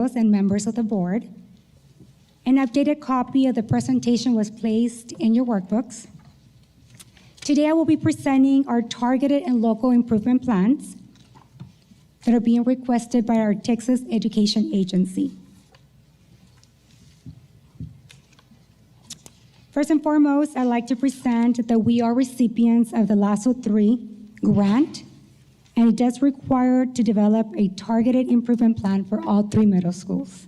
and members of the board. An updated copy of the presentation was placed in your workbooks. Today I will be presenting our targeted and local improvement plans that are being requested by our Texas Education Agency. First and foremost, I'd like to present that we are recipients of the LASSO 3 grant, and it does require to develop a targeted improvement plan for all 3 middle schools.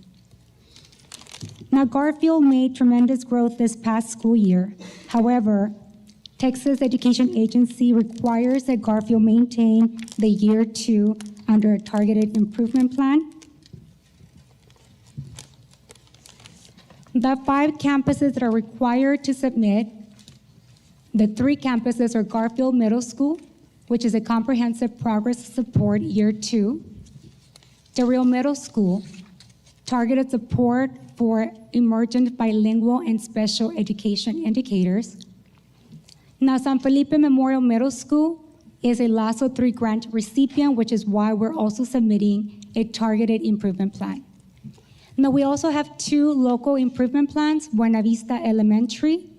Now, Garfield made tremendous growth this past school year. However, Texas Education Agency requires that Garfield maintain the year 2 under a targeted improvement plan. The 5 campuses that are required to submit, the 3 campuses are Garfield Middle School, which is a comprehensive progress support year 2, Del Rio Middle School, targeted support for emergent bilingual and special education indicators. Now, San Felipe Memorial Middle School is a LASSO 3 grant recipient, which is why we're also submitting a targeted improvement plan. Now, we also have 2 local improvement plans, Buena Vista Elementary,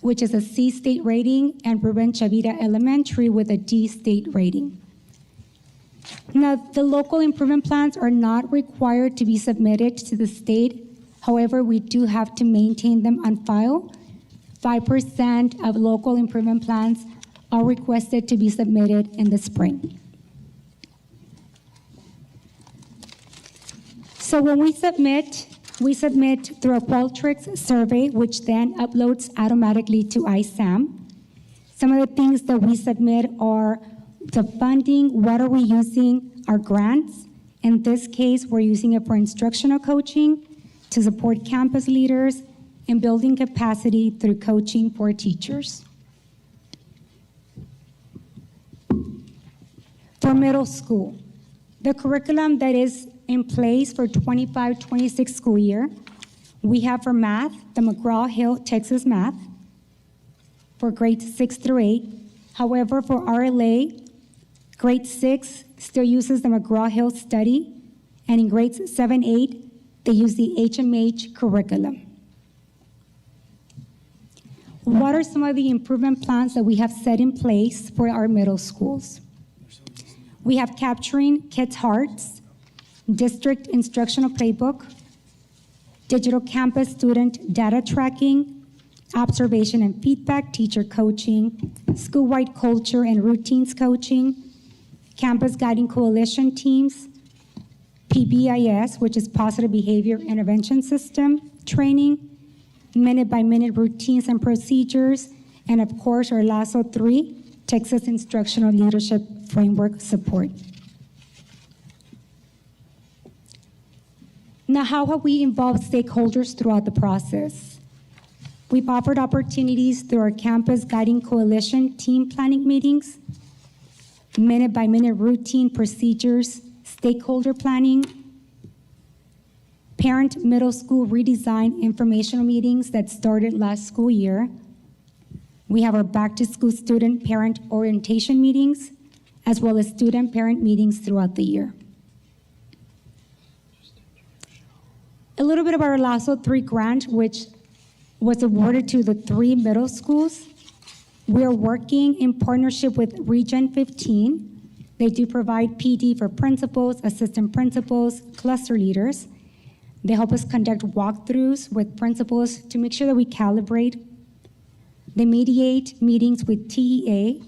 which is a C state rating, and Ruben Chavira Elementary with a D state rating. Now, the local improvement plans are not required to be submitted to the state. However, we do have to maintain them on file. 5% of local improvement plans are requested to be submitted in the spring. So when we submit through a Qualtrics survey, which then uploads automatically to ISAM. Some of the things that we submit are the funding, what are we using, our grants. In this case, we're using it for instructional coaching, to support campus leaders, and building capacity through coaching for teachers. For middle school, the curriculum that is in place for 25-26 school year, we have for math, the McGraw-Hill Texas Math for grades 6 through 8. However, for RLA, grade 6 still uses the McGraw-Hill study, and in grades 7, 8, they use the HMH curriculum. What are some of the improvement plans that we have set in place for our middle schools? We have Capturing Kids' Hearts, District Instructional Playbook, Digital Campus Student Data Tracking, Observation and Feedback Teacher Coaching, School-Wide Culture and Routines Coaching, Campus Guiding Coalition Teams, PBIS, which is Positive Behavior Intervention System training, minute-by-minute routines and procedures, and of course our LASSO 3, Texas Instructional Leadership Framework support. Now, how have we involved stakeholders throughout the process? We've offered opportunities through our Campus Guiding Coalition team planning meetings, minute-by-minute routine procedures, stakeholder planning, parent middle school redesign informational meetings that started last school year. We have our back-to-school student parent orientation meetings, as well as student-parent meetings throughout the year. A little bit of our LASSO 3 grant, which was awarded to the 3 middle schools. We are working in partnership with Regen 15. They do provide PD for principals, assistant principals, cluster leaders. They help us conduct walkthroughs with principals to make sure that we calibrate. They mediate meetings with TEA.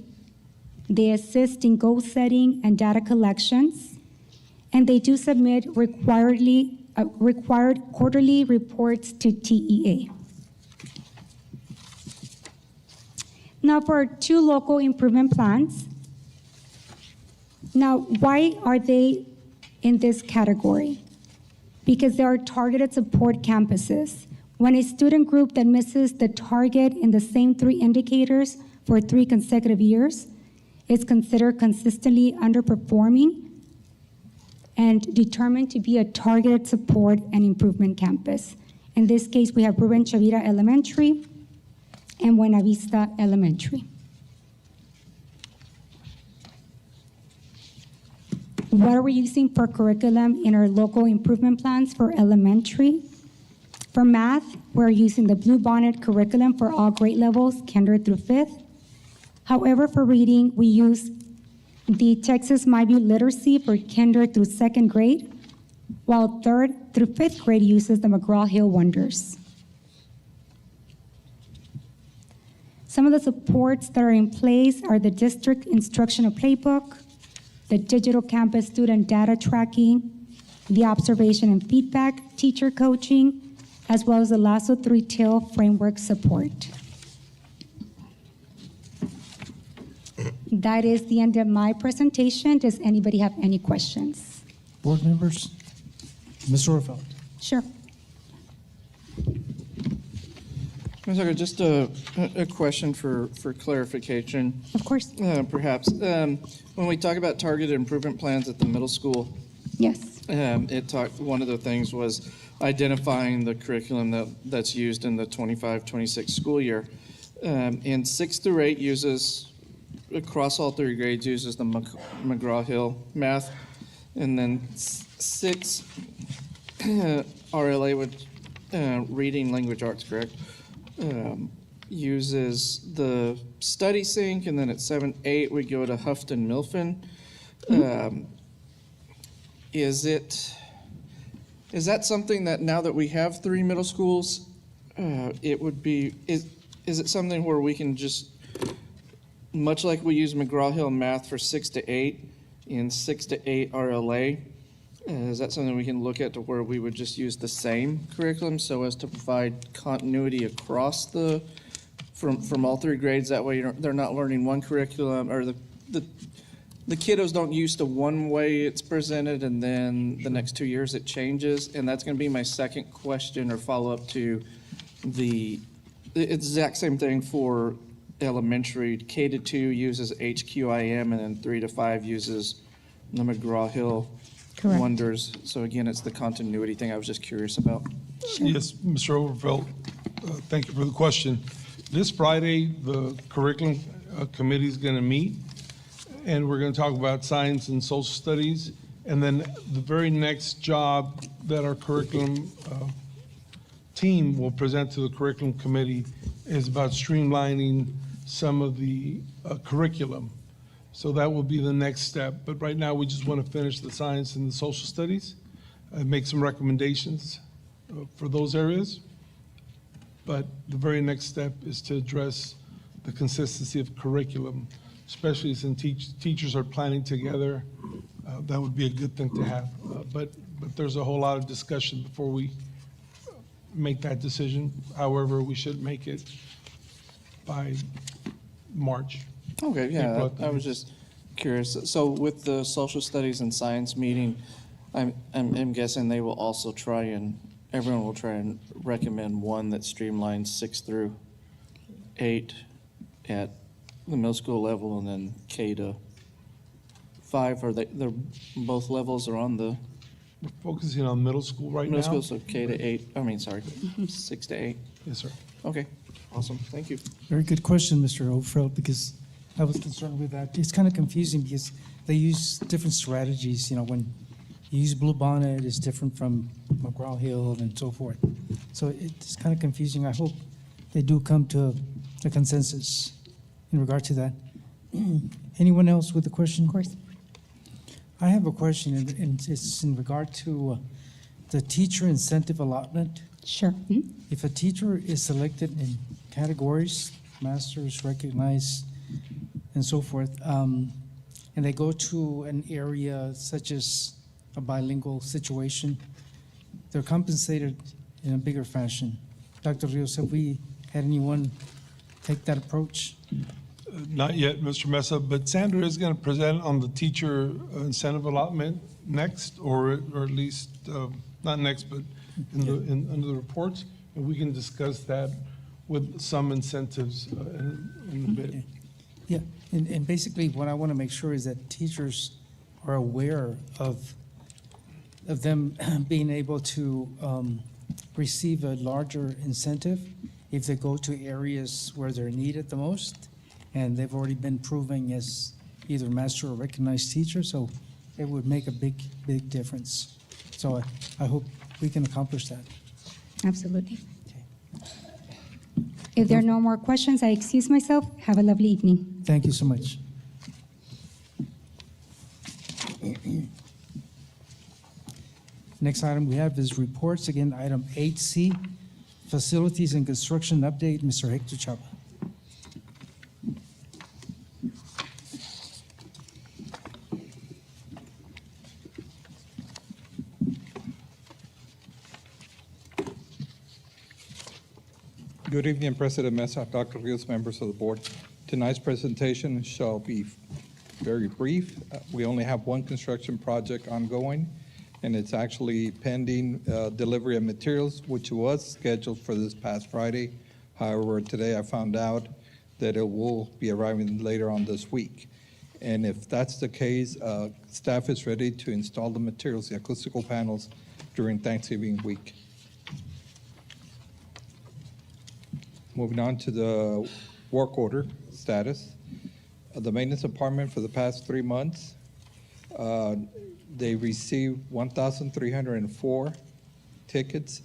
They assist in goal setting and data collections. And they do submit required quarterly reports to TEA. Now for our 2 local improvement plans. Now, why are they in this category? Because they are targeted support campuses. When a student group that misses the target in the same 3 indicators for 3 consecutive years is considered consistently underperforming and determined to be a targeted support and improvement campus. In this case, we have Ruben Chavira Elementary and Buena Vista Elementary. What are we using for curriculum in our local improvement plans for elementary? For math, we're using the Blue Bonnet curriculum for all grade levels, kinder through fifth. However, for reading, we use the Texas MyView Literacy for kinder through second grade, while third through fifth grade uses the McGraw-Hill Wonders. Some of the supports that are in place are the district instructional playbook, the digital campus student data tracking, the observation and feedback, teacher coaching, as well as the LASSO 3-TIL framework support. That is the end of my presentation. Does anybody have any questions? Board members? Ms. Orfeld? Sure. Ms. Zucker, just a question for clarification, Of course. perhaps. When we talk about targeted improvement plans at the middle school, Yes. one of the things was identifying the curriculum that's used in the 25-26 school year. And 6 through 8 uses, across all 3 grades, uses the McGraw-Hill math. And then 6 RLA with reading language arts, correct? Uses the study sync, and then at 7, 8 we go to Houghton Milfin. Is that something that now that we have 3 middle schools, it would be, is it something where we can just, much like we use McGraw-Hill math for 6 to 8 in 6 to 8 RLA, is that something we can look at to where we would just use the same curriculum so as to provide continuity across from all 3 grades? That way they're not learning one curriculum, or the kiddos don't used to one way it's presented and then the next 2 years it changes. And that's going to be my second question or follow-up to the exact same thing for elementary. K to 2 uses HQIM, and then 3 to 5 uses the McGraw-Hill Correct. Wonders. So again, it's the continuity thing I was just curious about. Yes, Mr. Overfeld, thank you for the question. This Friday, the curriculum committee is going to meet, and we're going to talk about science and social studies. And then the very next job that our curriculum team will present to the curriculum committee is about streamlining some of the curriculum. So that will be the next step. But right now, we just want to finish the science and the social studies and make some recommendations for those areas. But the very next step is to address the consistency of curriculum, especially since teachers are planning together. That would be a good thing to have. But there's a whole lot of discussion before we make that decision. However, we should make it by March. Okay, yeah, April. I was just curious. So with the social studies and science meeting, I'm guessing they will also everyone will try and recommend one that streamlines 6 through 8 at the middle school level, and then K to 5. Are they're both levels are on the We're focusing on middle school right now. middle school, so K to 8. 6 to 8. Yes, sir. Okay, awesome. Thank you. Very good question, Mr. Overfeld, because I was concerned with that. It's kind of confusing because they use different strategies. You know, when you use Blue Bonnet, it's different from McGraw-Hill and so forth. So it's kind of confusing. I hope they do come to a consensus in regard to that. Anyone else with a question? Of course. I have a question, and it's in regard to the teacher incentive allotment. Sure. Mhm. If a teacher is selected in categories, masters, recognized, and so forth, and they go to an area such as a bilingual situation, they're compensated in a bigger fashion. Dr. Rios, have we had anyone take that approach? Not yet, Mr. Mesa, but Sandra is going to present on the teacher incentive allotment next, or at least, not next, but under the reports, and we can discuss that with some incentives in a bit. Yeah, and basically what I want to make sure is that teachers are aware of them being able to receive a larger incentive if they go to areas where they're needed the most, and they've already been proving as either master or recognized teacher. So it would make a big, big difference. So I hope we can accomplish that. Absolutely. Okay. If there are no more questions, I excuse myself. Have a lovely evening. Thank you so much. Next item we have is reports. Again, item 8C, facilities and construction update. Mr. Hector Chapa. Good evening, President Mesa, Dr. Rios, members of the board. Tonight's presentation shall be very brief. We only have one construction project ongoing, and it's actually pending delivery of materials, which was scheduled for this past Friday. However, today I found out that it will be arriving later on this week. And if that's the case, staff is ready to install the materials, the acoustical panels, during Thanksgiving week. Moving on to the work order status. The maintenance department for the past 3 months, they received 1,304 tickets.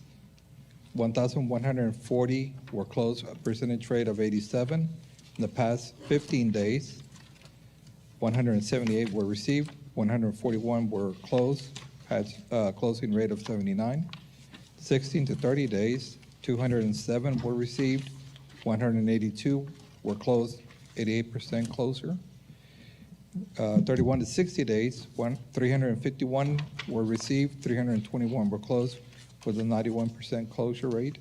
1,140 were closed, a percentage rate of 87. In the past 15 days, 178 were received, 141 were closed, had a closing rate of 79. 16 to 30 days, 207 were received, 182 were closed, 88% closure. 31 to 60 days, 351 were received, 321 were closed with a 91% closure rate.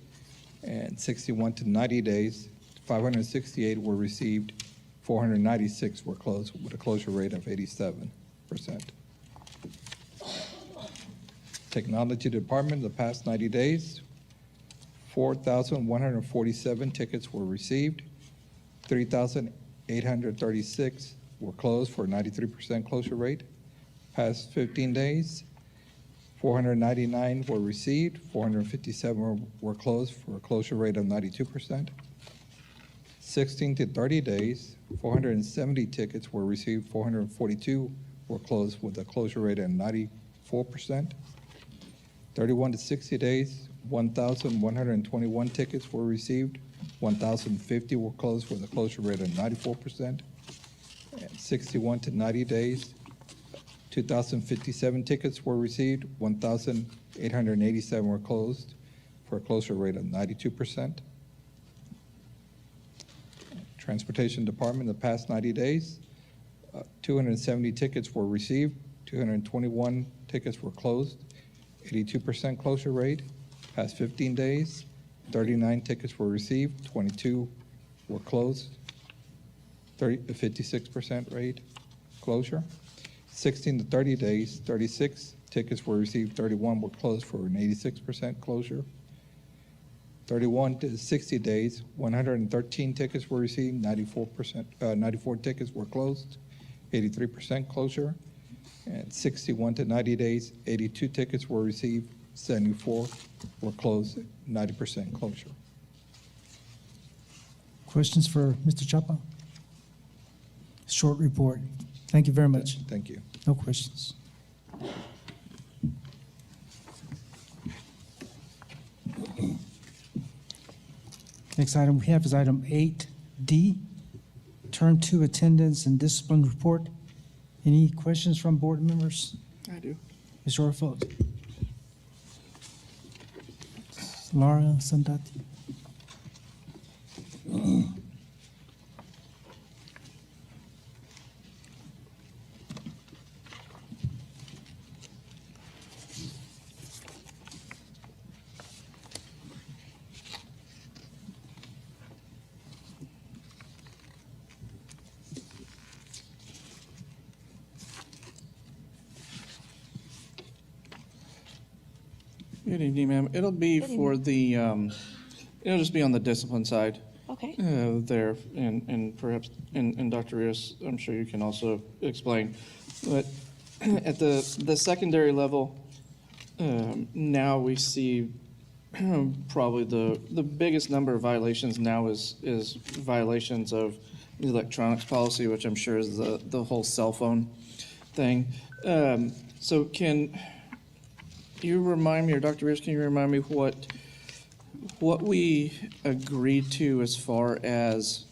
And 61 to 90 days, 568 were received, 496 were closed with a closure rate of 87%. Technology department, the past 90 days, 4,147 tickets were received, 3,836 were closed for a 93% closure rate. Past 15 days, 499 were received, 457 were closed for a closure rate of 92%. 16 to 30 days, 470 tickets were received, 442 were closed with a closure rate of 94%. 31 to 60 days, 1,121 tickets were received, 1,050 were closed with a closure rate of 94%. And 61 to 90 days, 2,057 tickets were received, 1,887 were closed for a closure rate of 92%. Transportation department, the past 90 days, 270 tickets were received, 221 tickets were closed, 82% closure rate. Past 15 days, 39 tickets were received, 22 were closed, 56% rate closure. 16 to 30 days, 36 tickets were received, 31 were closed for an 86% closure. 31 to 60 days, 113 tickets were received, 94 tickets were closed, 83% closure. And 61 to 90 days, 82 tickets were received, 74 were closed, 90% closure. Questions for Mr. Chapa? Short report. Thank you very much. Thank you. No questions. Next item we have is item 8D, Term 2 Attendance and Discipline Report. Any questions from board members? I do. Mr. Orfeld? Laura Sandati? Good evening, ma'am. It'll be for the, it'll just be on the discipline side. Okay. There, and perhaps, and Dr. Rios, I'm sure you can also explain. But at the secondary level, now we see probably the biggest number of violations now is violations of the electronics policy, which I'm sure is the whole cell phone thing. So can you remind me, or Dr. Rivers, can you remind me what we agreed to as far as,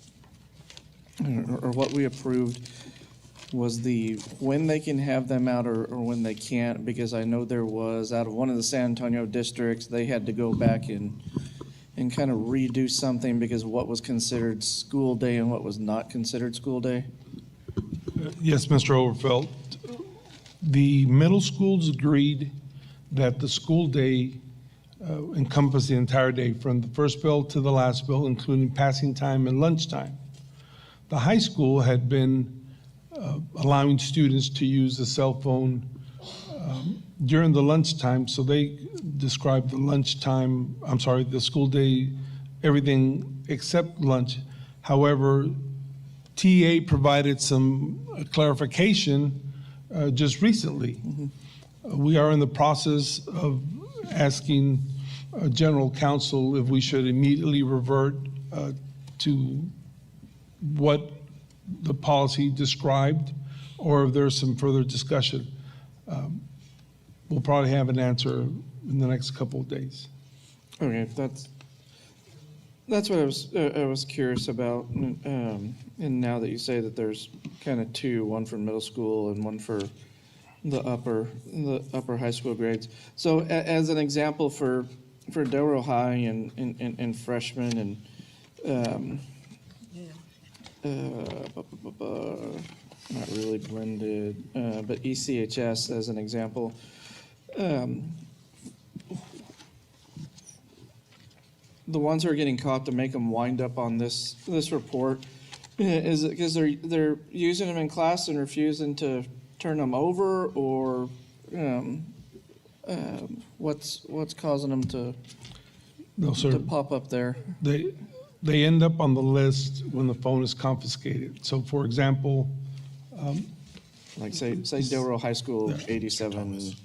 or what we approved was the, when they can have them out or when they can't? Because I know there was, out of one of the San Antonio districts, they had to go back and kind of redo something because of what was considered school day and what was not considered school day. Yes, Mr. Overfelt. The middle schools agreed that the school day encompassed the entire day, from the first bell to the last bell, including passing time and lunchtime. The high school had been allowing students to use the cell phone during the lunchtime, so they described the school day, everything except lunch. However, TA provided some clarification just recently. We are in the process of asking General Counsel if we should immediately revert to what the policy described, or if there's some further discussion. We'll probably have an answer in the next couple of days. Okay, that's what I was curious about. And now that you say that there's kind of two, one for middle school and one for the upper high school grades. So as an example for Delro High and freshmen and not really blended, but ECHS as an example. The ones who are getting caught, to make them wind up on this report, is it because they're using them in class and refusing to turn them over, or what's causing them to No, sir. pop up there? They end up on the list when the phone is confiscated. So, for example, Like say Delro High School 87 is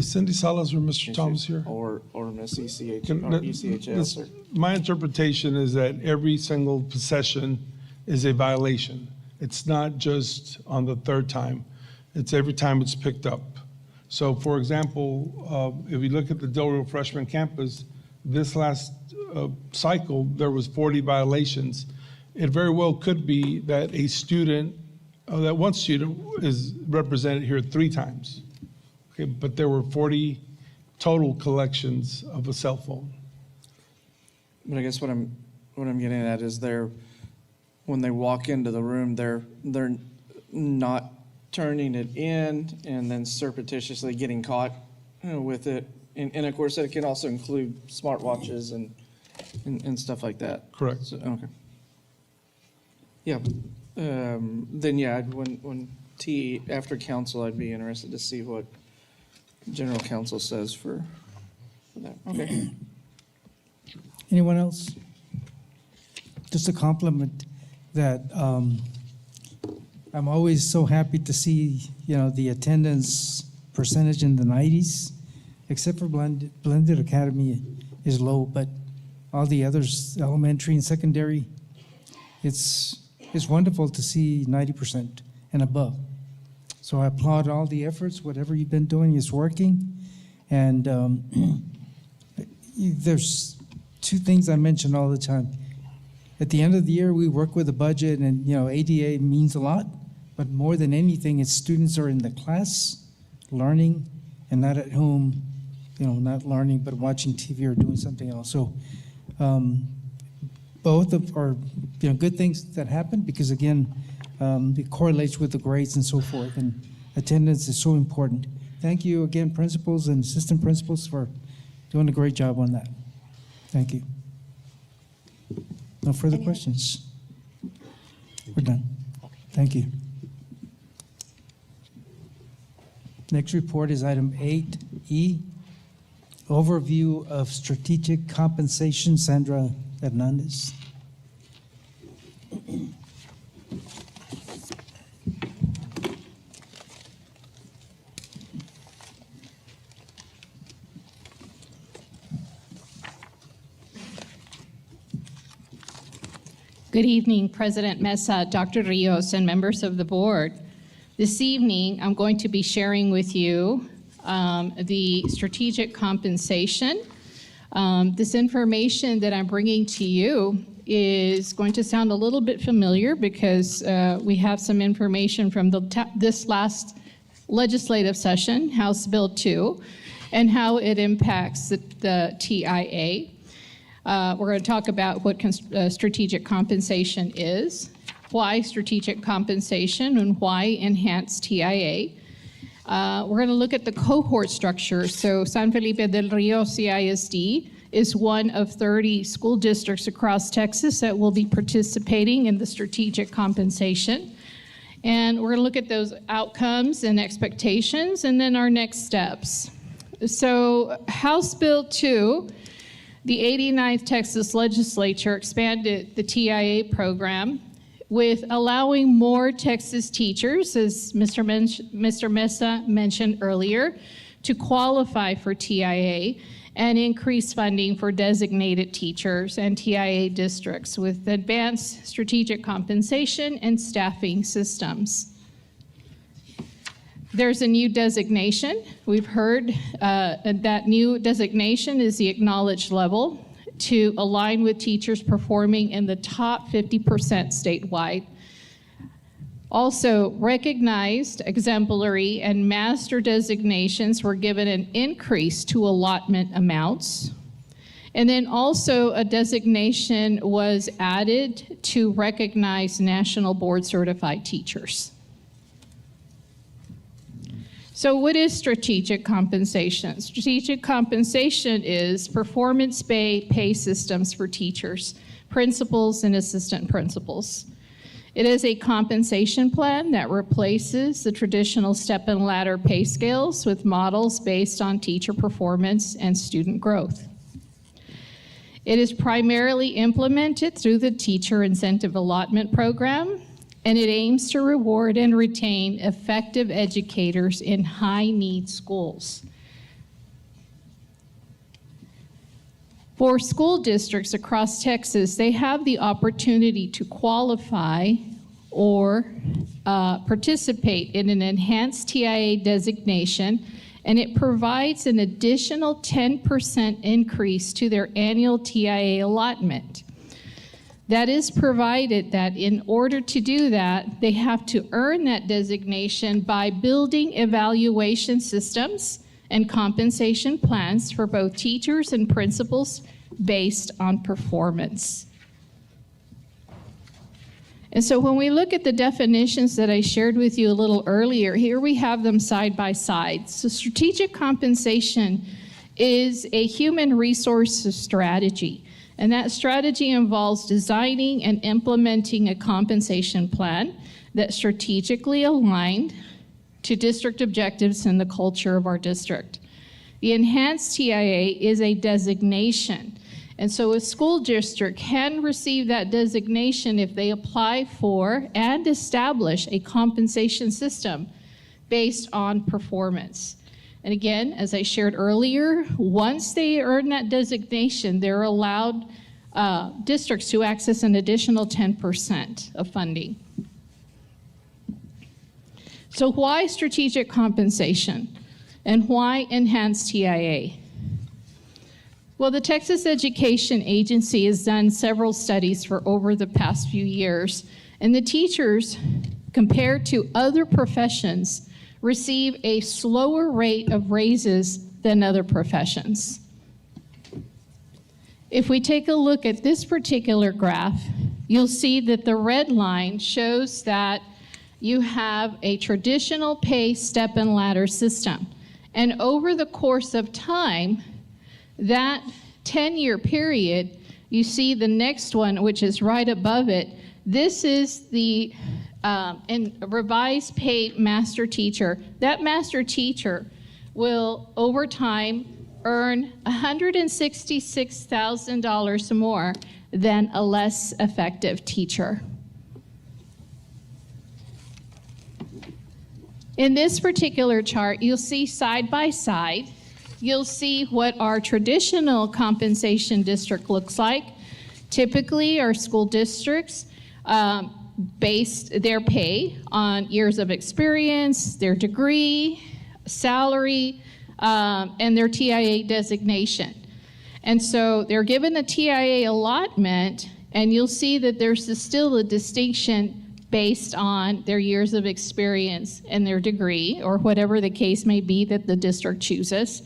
Cindy Salas or Mr. Thomas here? or Miss ECH Can- or ECHS or. My interpretation is that every single possession is a violation. It's not just on the third time. It's every time it's picked up. So, for example, if you look at the Del Rio freshman campus, this last cycle, there was 40 violations. It very well could be that a student, that one student is represented here 3 times. Okay, but there were 40 total collections of a cell phone. But I guess what I'm getting at is when they walk into the room, they're not turning it in and then surreptitiously getting caught with it. And of course, it can also include smartwatches and stuff like that. Correct. So, okay. Yeah. Then yeah, when after council, I'd be interested to see what general counsel says for that. Okay. Anyone else? Just a compliment that I'm always so happy to see, the attendance percentage in the 90s, except for Blended Academy is low, but all the others, elementary and secondary, it's wonderful to see 90% and above. So I applaud all the efforts. Whatever you've been doing is working. And there's 2 things I mention all the time. At the end of the year, we work with a budget, and ADA means a lot. But more than anything, it's students are in the class learning and not at home, not learning but watching TV or doing something else. So both are good things that happen because, again, it correlates with the grades and so forth, and attendance is so important. Thank you again, principals and assistant principals, for doing a great job on that. Thank you. No further questions? We're done. Thank you. Next report is item 8E, overview of strategic compensation. Sandra Hernandez. Good evening, President Mesa, Dr. Rios, and members of the board. This evening, I'm going to be sharing with you the strategic compensation. This information that I'm bringing to you is going to sound a little bit familiar because we have some information from this last legislative session, House Bill 2, and how it impacts the TIA. We're going to talk about what strategic compensation is, why strategic compensation, and why enhanced TIA. We're going to look at the cohort structure. So San Felipe del Rio CISD is one of 30 school districts across Texas that will be participating in the strategic compensation. And we're going to look at those outcomes and expectations, and then our next steps. So House Bill 2, the 89th Texas Legislature expanded the TIA program with allowing more Texas teachers, as Mr. Mesa mentioned earlier, to qualify for TIA and increase funding for designated teachers and TIA districts with advanced strategic compensation and staffing systems. There's a new designation. We've heard that new designation is the acknowledged level to align with teachers performing in the top 50% statewide. Also, recognized, exemplary, and master designations were given an increase to allotment amounts. And then also a designation was added to recognize national board certified teachers. So what is strategic compensation? Strategic compensation is performance-based pay systems for teachers, principals, and assistant principals. It is a compensation plan that replaces the traditional step and ladder pay scales with models based on teacher performance and student growth. It is primarily implemented through the Teacher Incentive Allotment Program, and it aims to reward and retain effective educators in high-need schools. For school districts across Texas, they have the opportunity to qualify or participate in an enhanced TIA designation, and it provides an additional 10% increase to their annual TIA allotment. That is provided that in order to do that, they have to earn that designation by building evaluation systems and compensation plans for both teachers and principals based on performance. And so when we look at the definitions that I shared with you a little earlier, here we have them side by side. So strategic compensation is a human resources strategy, and that strategy involves designing and implementing a compensation plan that's strategically aligned to district objectives and the culture of our district. The enhanced TIA is a designation, and so a school district can receive that designation if they apply for and establish a compensation system based on performance. And again, as I shared earlier, once they earn that designation, they're allowed districts to access an additional 10% of funding. So why strategic compensation and why enhanced TIA? Well, the Texas Education Agency has done several studies for over the past few years, and the teachers, compared to other professions, receive a slower rate of raises than other professions. If we take a look at this particular graph, you'll see that the red line shows that you have a traditional pay step and ladder system. And over the course of time, that 10-year period, you see the next one, which is right above it. This is the revised paid master teacher. That master teacher will, over time, earn $166,000 more than a less effective teacher. In this particular chart, you'll see side by side, you'll see what our traditional compensation district looks like. Typically, our school districts based their pay on years of experience, their degree, salary, and their TIA designation. And so they're given a TIA allotment, and you'll see that there's still a distinction based on their years of experience and their degree, or whatever the case may be that the district chooses.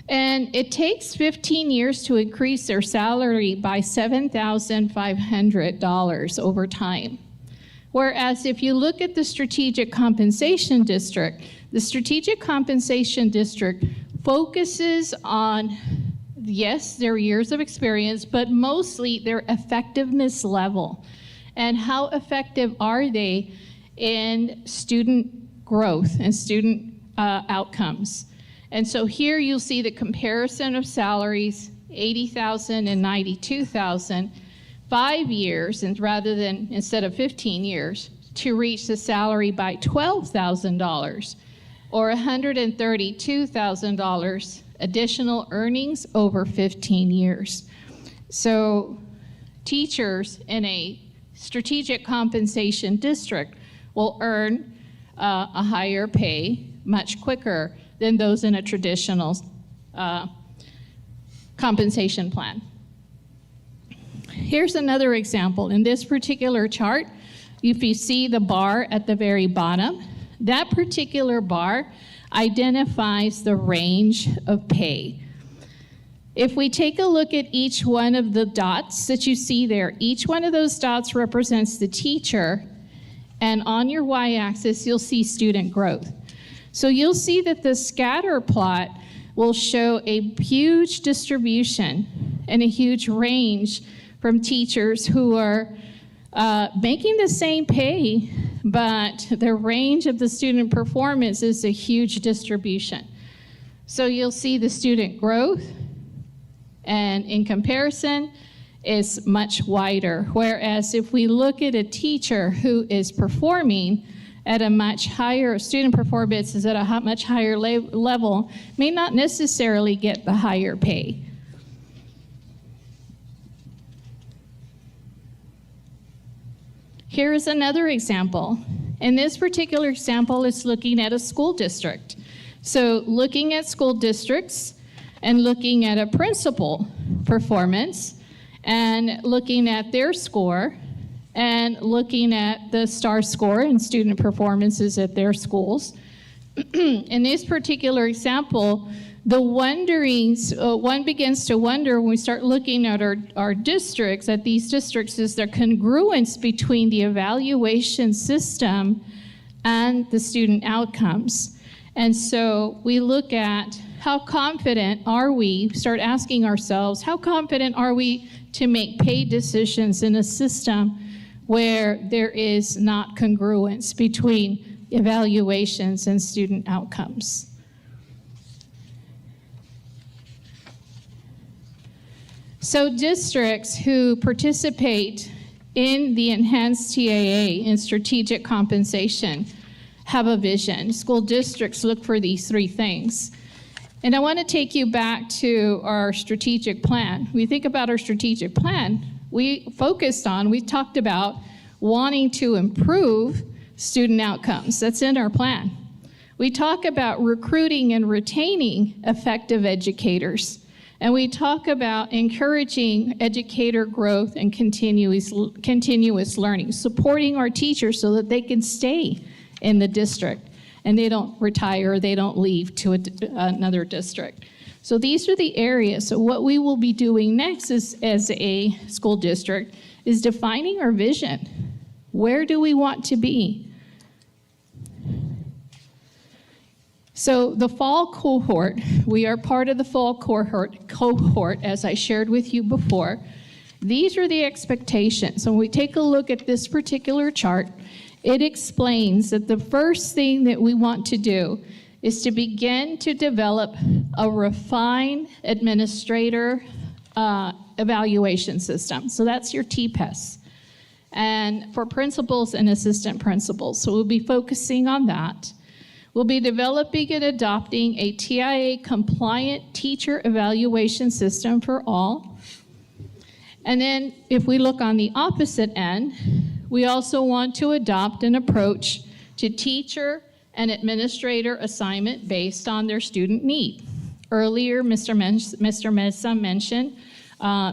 And it takes 15 years to increase their salary by $7,500 over time. Whereas if you look at the Strategic Compensation District, the Strategic Compensation District focuses on, yes, their years of experience, but mostly their effectiveness level. And how effective are they in student growth and student outcomes? And so here you'll see the comparison of salaries, $80,000 and $92,000, 5 years, and instead of 15 years, to reach the salary by $12,000, or $132,000 additional earnings over 15 years. So teachers in a strategic compensation district will earn a higher pay much quicker than those in a traditional compensation plan. Here's another example. In this particular chart, if you see the bar at the very bottom, that particular bar identifies the range of pay. If we take a look at each one of the dots that you see there, each one of those dots represents the teacher, and on your y-axis, you'll see student growth. So you'll see that the scatter plot will show a huge distribution and a huge range from teachers who are making the same pay, but the range of the student performance is a huge distribution. So you'll see the student growth, and in comparison, is much wider. Whereas if we look at a teacher who is performing at a much higher, student performance is at a much higher level, may not necessarily get the higher pay. Here is another example. In this particular example, it's looking at a school district. So looking at school districts and looking at a principal performance and looking at their score and looking at the STAR score and student performances at their schools. In this particular example, the wonderings, one begins to wonder when we start looking at our districts, at these districts, is there congruence between the evaluation system and the student outcomes. And so we look at how confident are we, start asking ourselves, how confident are we to make pay decisions in a system where there is not congruence between evaluations and student outcomes. So districts who participate in the enhanced TAA and strategic compensation have a vision. School districts look for these three things. And I want to take you back to our strategic plan. When we think about our strategic plan, we talked about wanting to improve student outcomes. That's in our plan. We talk about recruiting and retaining effective educators. And we talk about encouraging educator growth and continuous learning, supporting our teachers so that they can stay in the district and they don't retire, they don't leave to another district. So these are the areas. So what we will be doing next is, as a school district, is defining our vision. Where do we want to be? So the fall cohort, we are part of the fall cohort, as I shared with you before. These are the expectations. So when we take a look at this particular chart, it explains that the first thing that we want to do is to begin to develop a refined administrator evaluation system. So that's your TPES. And for principals and assistant principals. So we'll be focusing on that. We'll be developing and adopting a TIA-compliant teacher evaluation system for all. And then if we look on the opposite end, we also want to adopt an approach to teacher and administrator assignment based on their student need. Earlier, Mr. Mesa mentioned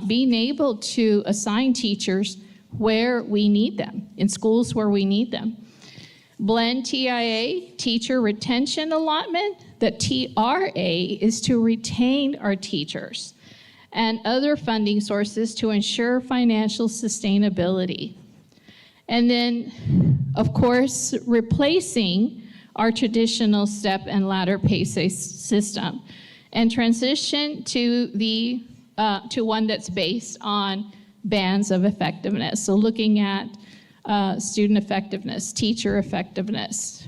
being able to assign teachers where we need them, in schools where we need them. Blend TIA, teacher retention allotment. The TRA is to retain our teachers, and other funding sources to ensure financial sustainability. And then, of course, replacing our traditional step and ladder pay system and transition to one that's based on bands of effectiveness. So looking at student effectiveness, teacher effectiveness,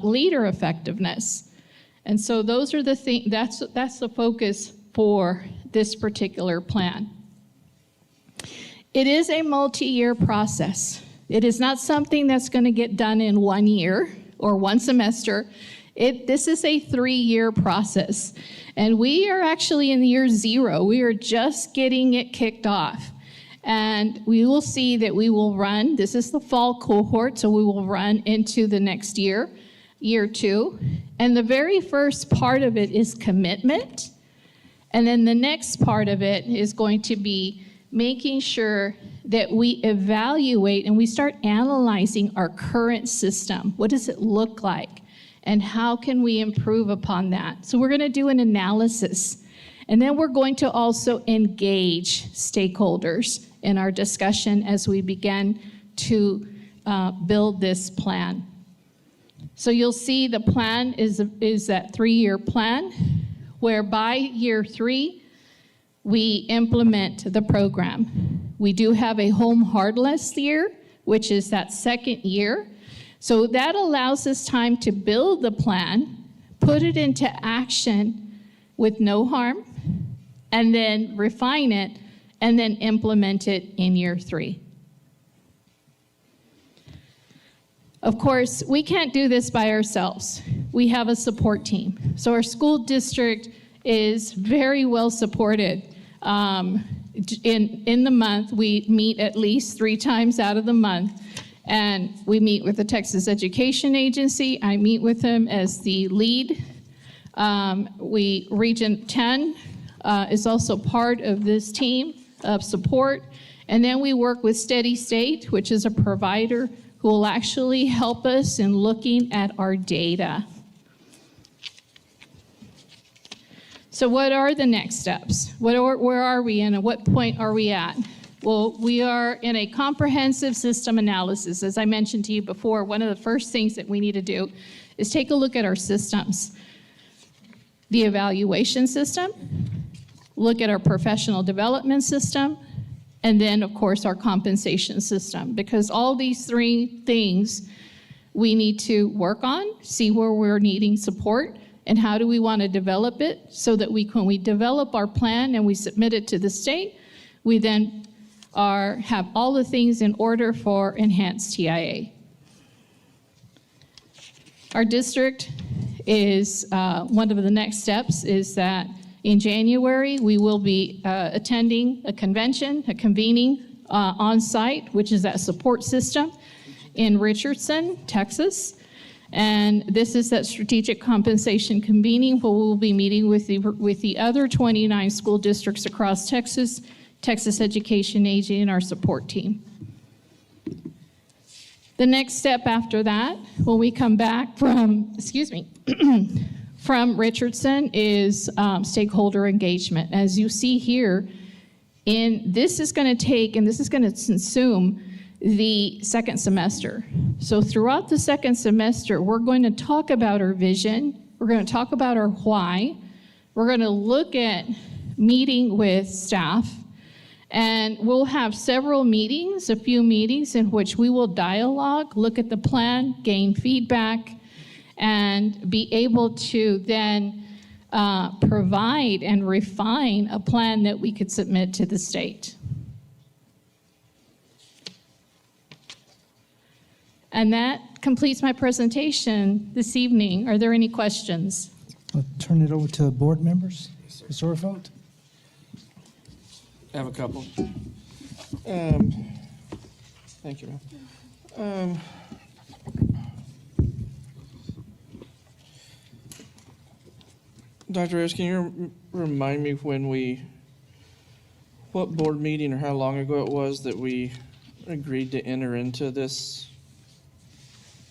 leader effectiveness. And so those are the things, that's the focus for this particular plan. It is a multi-year process. It is not something that's going to get done in 1 year or one semester. This is a 3-year process. And we are actually in year 0. We are just getting it kicked off. And we will see that we will run, this is the fall cohort, so we will run into the next year, year 2. And the very first part of it is commitment. And then the next part of it is going to be making sure that we evaluate and we start analyzing our current system. What does it look like? And how can we improve upon that? So we're going to do an analysis. And then we're going to also engage stakeholders in our discussion as we begin to build this plan. So you'll see the plan is that 3-year plan, where by year 3, we implement the program. We do have a home hardless year, which is that 2nd year. So that allows us time to build the plan, put it into action with no harm, and then refine it, and then implement it in year 3. Of course, we can't do this by ourselves. We have a support team. So our school district is very well supported. In the month, we meet at least 3 times out of the month, and we meet with the Texas Education Agency. I meet with them as the lead. Region 10 is also part of this team of support. And then we work with Steady State, which is a provider who will actually help us in looking at our data. So what are the next steps? Where are we and at what point are we at? Well, we are in a comprehensive system analysis. As I mentioned to you before, one of the first things that we need to do is take a look at our systems. The evaluation system, look at our professional development system, and then, of course, our compensation system, because all these 3 things we need to work on, see where we're needing support, and how do we want to develop it so that when we develop our plan and we submit it to the state, we then have all the things in order for enhanced TIA. Our district is, one of the next steps is that in January, we will be attending a convention, a convening on-site, which is that support system in Richardson, Texas. And this is that strategic compensation convening where we'll be meeting with the other 29 school districts across Texas, Texas Education Agency, and our support team. The next step after that, when we come back from, from Richardson, is stakeholder engagement. As you see here, this is going to take, and this is going to consume the 2nd semester. So throughout the 2nd semester, we're going to talk about our vision. We're going to talk about our why. We're going to look at meeting with staff. And we'll have several meetings, a few meetings in which we will dialogue, look at the plan, gain feedback, and be able to then provide and refine a plan that we could submit to the state. And that completes my presentation this evening. Are there any questions? I'll turn it over to board members. Mr. Orfeld? I have a couple. Thank you, ma'am. Dr. Harris, can you remind me what board meeting or how long ago it was that we agreed to enter into this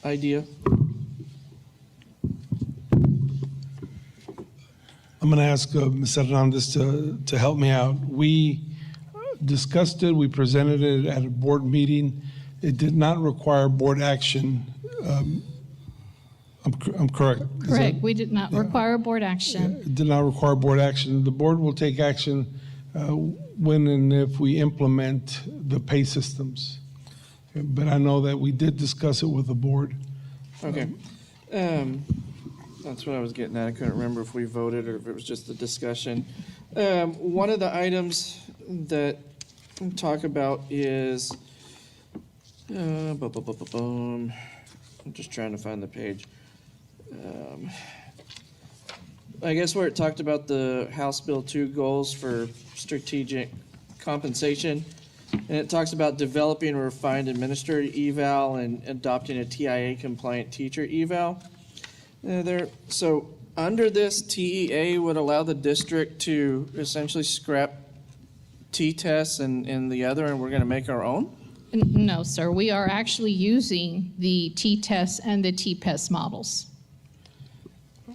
idea? I'm going to ask Ms. Hernandez to help me out. We discussed it, we presented it at a board meeting. It did not require board action. I'm correct? Is Correct. that- We did not require board action. It did not require board action. The board will take action when and if we implement the pay systems. But I know that we did discuss it with the board. Okay. That's what I was getting at. I couldn't remember if we voted or if it was just a discussion. One of the items that we talk about is, I'm just trying to find the page. I guess where it talked about the House Bill 2 goals for strategic compensation. And it talks about developing a refined administrative eval and adopting a TIA compliant teacher eval. So under this, TEA would allow the district to essentially scrap T-tests and the other, and we're going to make our own? No, sir. We are actually using the T-test and the T-PES models.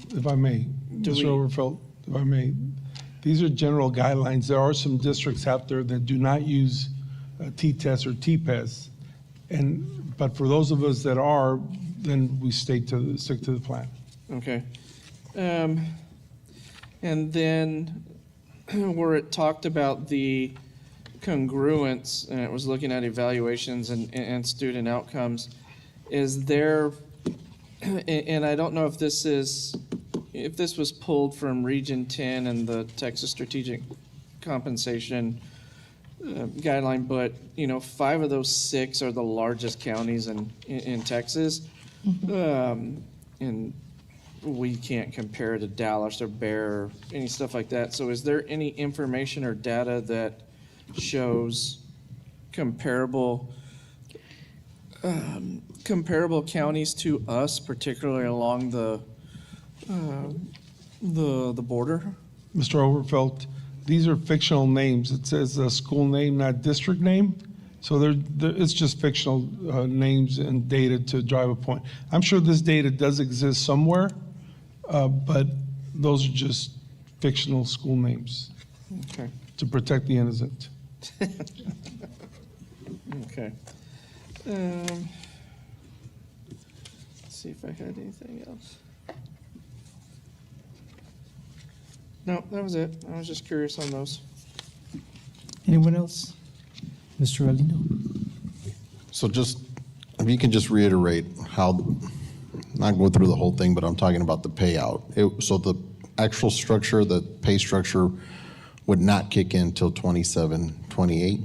If I may, Mr. Overfelt, if I may, these are general guidelines. There are some districts out there that do not use T-test or T-PES. But for those of us that are, then we stick to the plan. Okay. And then where it talked about the congruence, and it was looking at evaluations and student outcomes, is there, and I don't know if this was pulled from Region 10 and the Texas Strategic Compensation guideline, but 5 of those 6 are the largest counties in Texas. And we can't compare to Dallas or Bear or any stuff like that. So is there any information or data that shows comparable counties to us, particularly along the border? Mr. Overfelt, these are fictional names. It says a school name, not district name. So it's just fictional names and data to drive a point. I'm sure this data does exist somewhere, but those are just fictional school names Okay. to protect the innocent. Okay. Let's see if I had anything else. No, that was it. I was just curious on those. Anyone else? Mr. Alino? So just, if you can just reiterate how, not go through the whole thing, but I'm talking about the payout. So the actual structure, the pay structure would not kick in till 27, 28?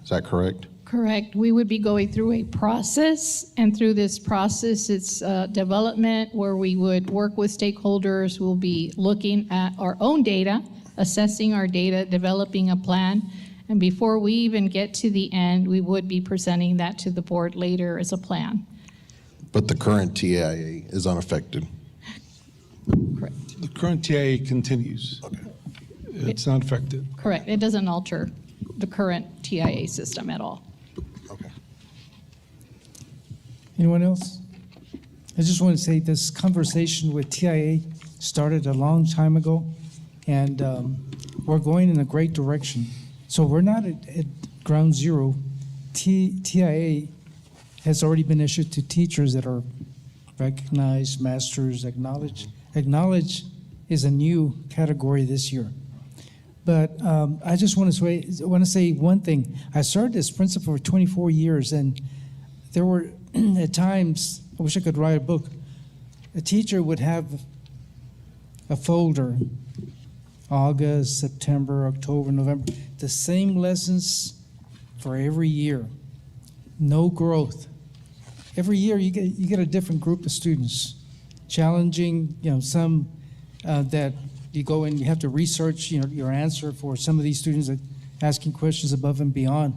Is that correct? Correct. We would be going through a process, and through this process, it's development where we would work with stakeholders. We'll be looking at our own data, assessing our data, developing a plan. And before we even get to the end, we would be presenting that to the board later as a plan. But the current TIA is unaffected? Correct. The current TIA continues. Okay. It's not affected. Correct. It doesn't alter the current TIA system at all. Okay. Anyone else? I just want to say this conversation with TIA started a long time ago, and we're going in a great direction. So we're not at ground zero. TIA has already been issued to teachers that are recognized, masters, acknowledged. Acknowledged is a new category this year. But I just want to say one thing. I started as principal for 24 years, and there were at times, I wish I could write a book, a teacher would have a folder, August, September, October, November, the same lessons for every year. No growth. Every year you get a different group of students, challenging, some that you go and you have to research, your answer for some of these students that asking questions above and beyond.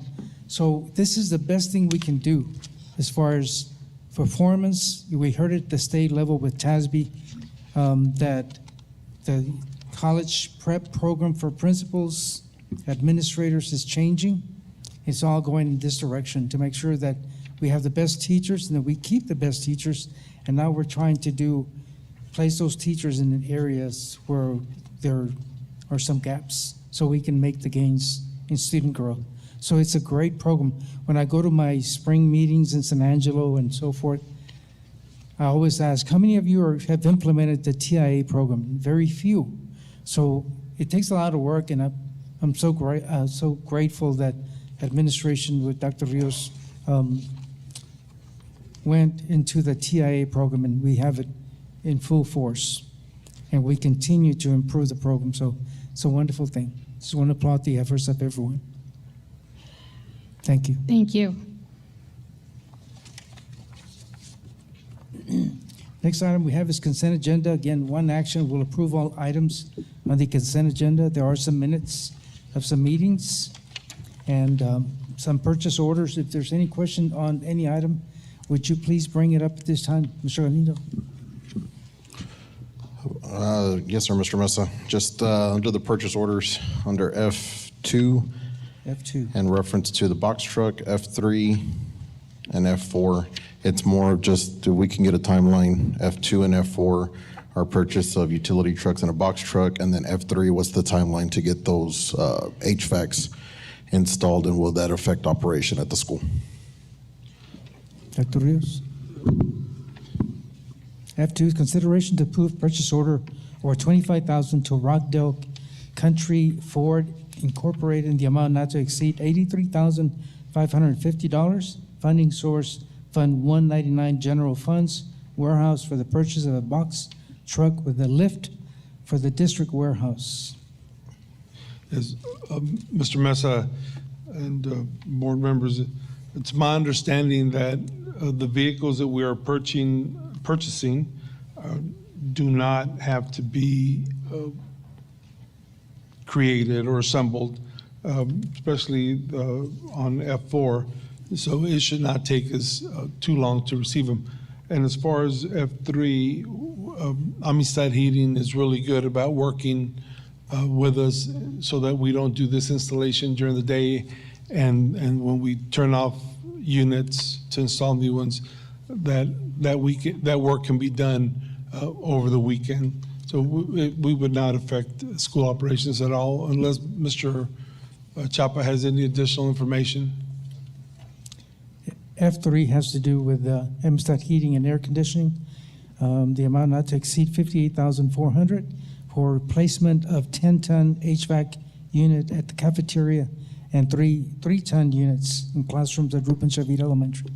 So this is the best thing we can do as far as performance. We heard it at the state level with TASB, that the college prep program for principals, administrators is changing. It's all going in this direction to make sure that we have the best teachers and that we keep the best teachers. And now we're trying to place those teachers in areas where there are some gaps so we can make the gains in student growth. So it's a great program. When I go to my spring meetings in San Angelo and so forth, I always ask, how many of you have implemented the TIA program? Very few. So it takes a lot of work, and I'm so grateful that administration with Dr. Rios went into the TIA program, and we have it in full force. And we continue to improve the program. So it's a wonderful thing. Just want to applaud the efforts of everyone. Thank you. Thank you. Next item we have is consent agenda. Again, one action will approve all items on the consent agenda. There are some minutes of some meetings and some purchase orders. If there's any question on any item, would you please bring it up at this time, Mr. Galindo? Yes, sir, Mr. Mesa. Just under the purchase orders, under F2, F2. in reference to the box truck, F3 and F4, it's more of just we can get a timeline. F2 and F4 are purchase of utility trucks and a box truck, and then F3, what's the timeline to get those HVACs installed, and will that affect operation at the school? Dr. Rios? F2 is consideration to approve purchase order or $25,000 to Rockdale Country Ford Incorporated in the amount not to exceed $83,550. Funding source, Fund 199 General Funds, warehouse for the purchase of a box truck with a lift for the district warehouse. Yes, Mr. Mesa and board members, it's my understanding that the vehicles that we are purchasing do not have to be created or assembled, especially on F4. So it should not take us too long to receive them. And as far as F3, Amistad Heating is really good about working with us so that we don't do this installation during the day, and when we turn off units to install new ones, that work can be done over the weekend. So we would not affect school operations at all unless Mr. Chapa has any additional information. F3 has to do with Amistad Heating and Air Conditioning. The amount not to exceed $58,400 for replacement of 10-ton HVAC unit at the cafeteria and 3-ton units in classrooms at Ruben Chavita Elementary.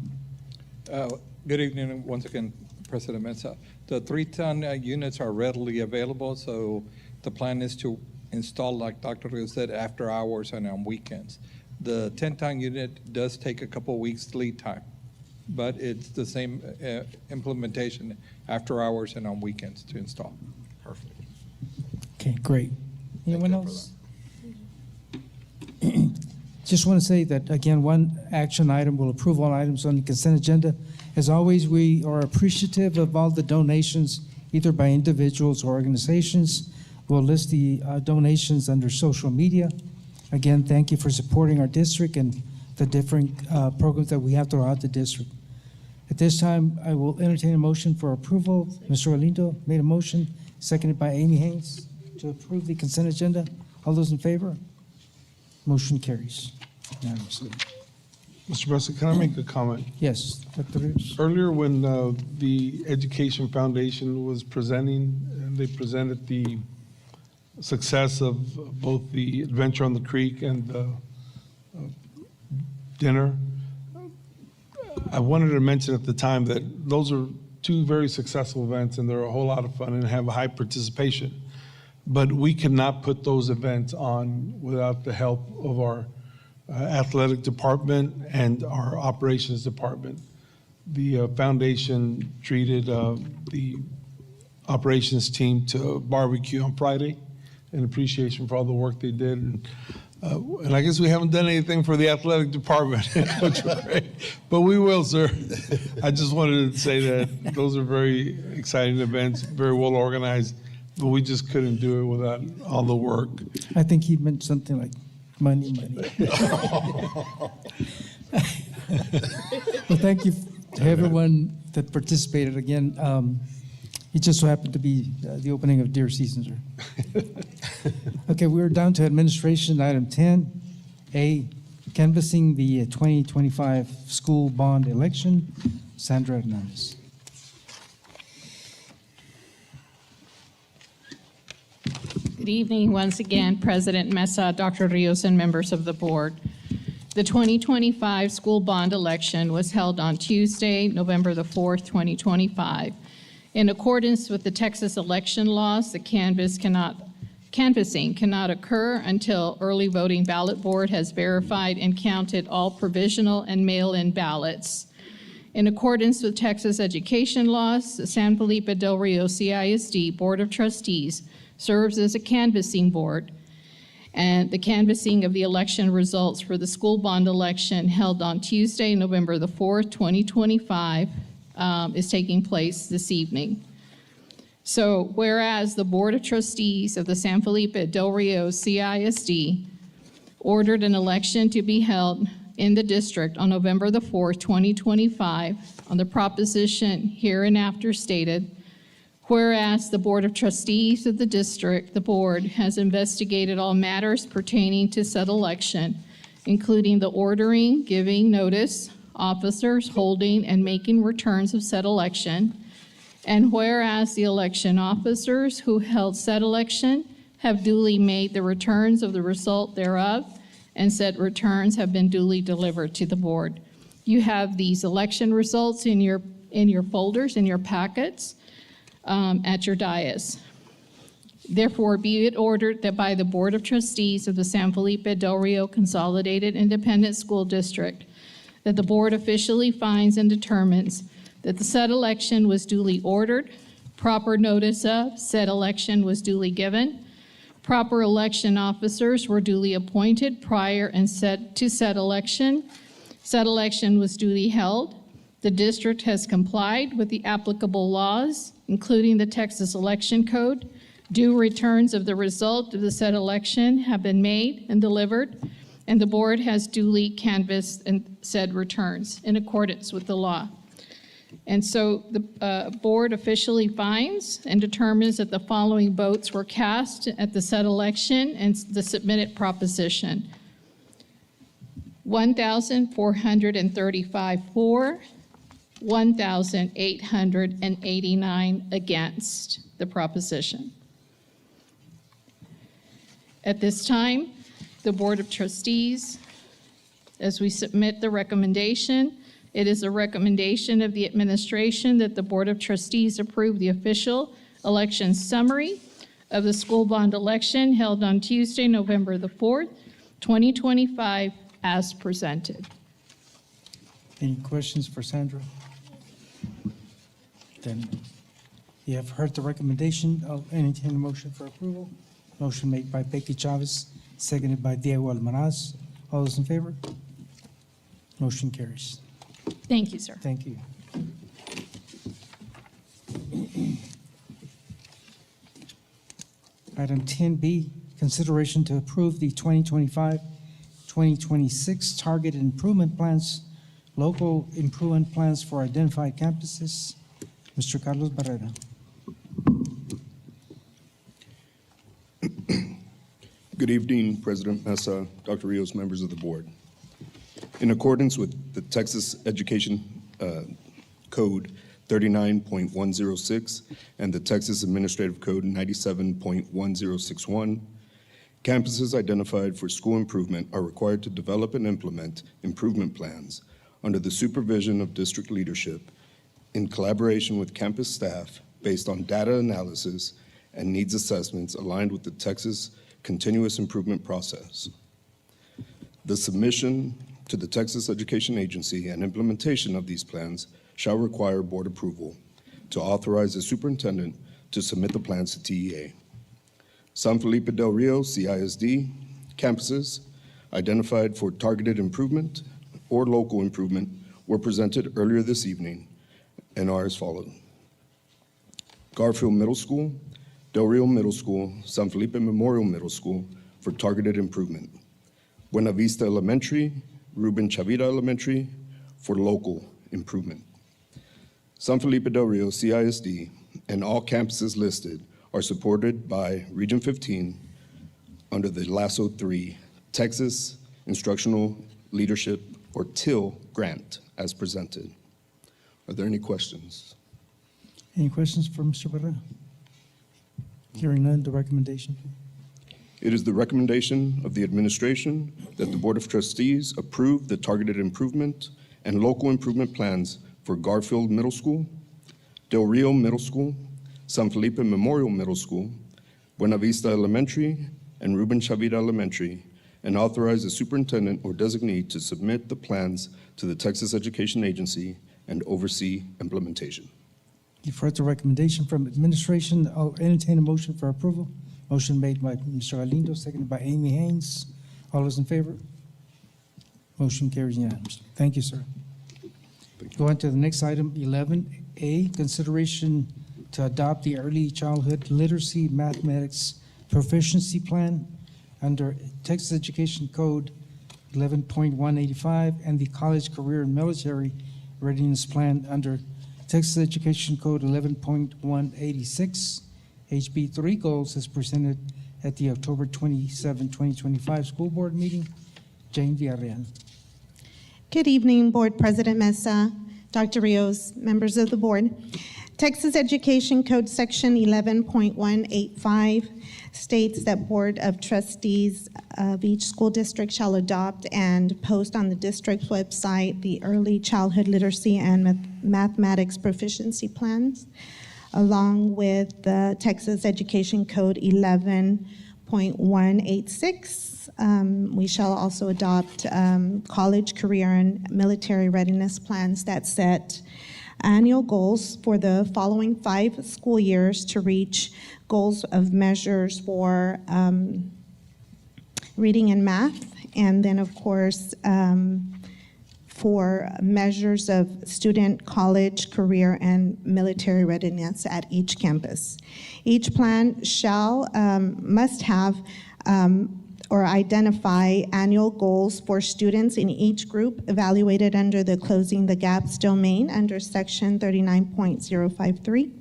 Good evening once again, President Mesa. The 3-ton units are readily available, so the plan is to install, like Dr. Rios said, after hours and on weekends. The 10-ton unit does take a couple of weeks lead time, but it's the same implementation after hours and on weekends to install. Perfect. Okay, great. Anyone else? Just want to say that, again, one action item will approve all items on the consent agenda. As always, we are appreciative of all the donations, either by individuals or organizations. We'll list the donations under social media. Again, thank you for supporting our district and the different programs that we have throughout the district. At this time, I will entertain a motion for approval. Mr. Galindo made a motion, seconded by Amy Haynes, to approve the consent agenda. All those in favor? Motion carries unanimously. Mr. Mesa, can I make a comment? Yes, Dr. Rios. Earlier, when the Education Foundation was presenting, and they presented the success of both the Adventure on the Creek and the dinner, I wanted to mention at the time that those are two very successful events, and they're a whole lot of fun and have a high participation. But we cannot put those events on without the help of our athletic department and our operations department. The foundation treated the operations team to barbecue on Friday in appreciation for all the work they did. And And I guess we haven't done anything for the athletic department, Coach Ray, but we will, sir. I just wanted to say that those are very exciting events, very well organized, but we just couldn't do it without all the work. I think he meant something like money. Well, thank you to everyone that participated again. It just so happened to be the opening of deer season, sir. Okay, we're down to administration, item 10A, canvassing the 2025 school bond election. Sandra Hernandez. Good evening once again, President Mesa, Dr. Rios, and members of the board. The 2025 school bond election was held on Tuesday, November the 4th, 2025. In accordance with the Texas election laws, the canvassing cannot occur until early voting ballot board has verified and counted all provisional and mail-in ballots. In accordance with Texas education laws, the San Felipe Del Rio CISD Board of Trustees serves as a canvassing board, and the canvassing of the election results for the school bond election held on Tuesday, November the 4th, 2025, is taking place this evening. So whereas the Board of Trustees of the San Felipe Del Rio CISD ordered an election to be held in the district on November the 4th, 2025, on the proposition hereinafter stated, whereas the Board of Trustees of the district, the board, has investigated all matters pertaining to said election, including the ordering, giving notice, officers holding and making returns of said election, and whereas the election officers who held said election have duly made the returns of the result thereof, and said returns have been duly delivered to the board. You have these election results in your folders, in your packets, at your dais. Therefore, be it ordered that by the Board of Trustees of the San Felipe Del Rio Consolidated Independent School District, that the board officially finds and determines that the said election was duly ordered, proper notice of said election was duly given, proper election officers were duly appointed prior and said election was duly held, the district has complied with the applicable laws, including the Texas Election Code, due returns of the result of the said election have been made and delivered, and the board has duly canvassed and said returns in accordance with the law. And so the board officially finds and determines that the following votes were cast at the said election and the submitted proposition. 1,435 for, 1,889 against the proposition. At this time, the Board of Trustees, as we submit the recommendation, it is a recommendation of the administration that the Board of Trustees approve the official election summary of the school bond election held on Tuesday, November the 4th, 2025, as presented. Any questions for Sandra? Then you have heard the recommendation. I'll entertain a motion for approval. Motion made by Becky Chavez, seconded by Diego Almaraz. All those in favor? Motion carries. Thank you, sir. Thank you. Item 10B, consideration to approve the 2025-2026 targeted improvement plans, local improvement plans for identified campuses. Mr. Carlos Barrera. Good evening, President Mesa, Dr. Rios, members of the board. In accordance with the Texas Education Code 39.106 and the Texas Administrative Code 97.1061, campuses identified for school improvement are required to develop and implement improvement plans under the supervision of district leadership in collaboration with campus staff based on data analysis and needs assessments aligned with the Texas continuous improvement process. The submission to the Texas Education Agency and implementation of these plans shall require board approval to authorize the superintendent to submit the plans to TEA. San Felipe Del Rio CISD campuses identified for targeted improvement or local improvement were presented earlier this evening and are as follows. Garfield Middle School, Del Rio Middle School, San Felipe Memorial Middle School for targeted improvement. Buena Vista Elementary, Ruben Chavira Elementary for local improvement. San Felipe Del Rio CISD and all campuses listed are supported by Region 15 under the LASSO 3 Texas Instructional Leadership or TIL grant as presented. Are there any questions? Any questions for Mr. Barrera? Hearing none, the recommendation. It is the recommendation of the administration that the Board of Trustees approve the targeted improvement and local improvement plans for Garfield Middle School, Del Rio Middle School, San Felipe Memorial Middle School, Buena Vista Elementary, and Ruben Chavira Elementary, and authorize the superintendent or designee to submit the plans to the Texas Education Agency and oversee implementation. You've heard the recommendation from administration. I'll entertain a motion for approval. Motion made by Mr. Galindo, seconded by Amy Haynes. All those in favor? Motion carries unanimously. Thank you, sir. Go on to the next item, 11A, consideration to adopt the Early Childhood Literacy Mathematics Proficiency Plan under Texas Education Code 11.185 and the College Career and Military Readiness Plan under Texas Education Code 11.186. HB 3 goals as presented at the October 27, 2025 school board meeting. Jane Villarreal. Good evening, Board President Mesa, Dr. Rios, members of the board. Texas Education Code Section 11.185 states that Board of Trustees of each school district shall adopt and post on the district's website the early childhood literacy and mathematics proficiency plans, along with the Texas Education Code 11.186. We shall also adopt college, career, and military readiness plans that set annual goals for the following 5 school years to reach goals of measures for reading and math, and then, of course, for measures of student, college, career, and military readiness at each campus. Each plan must have or identify annual goals for students in each group evaluated under the Closing the Gaps domain under Section 39.053.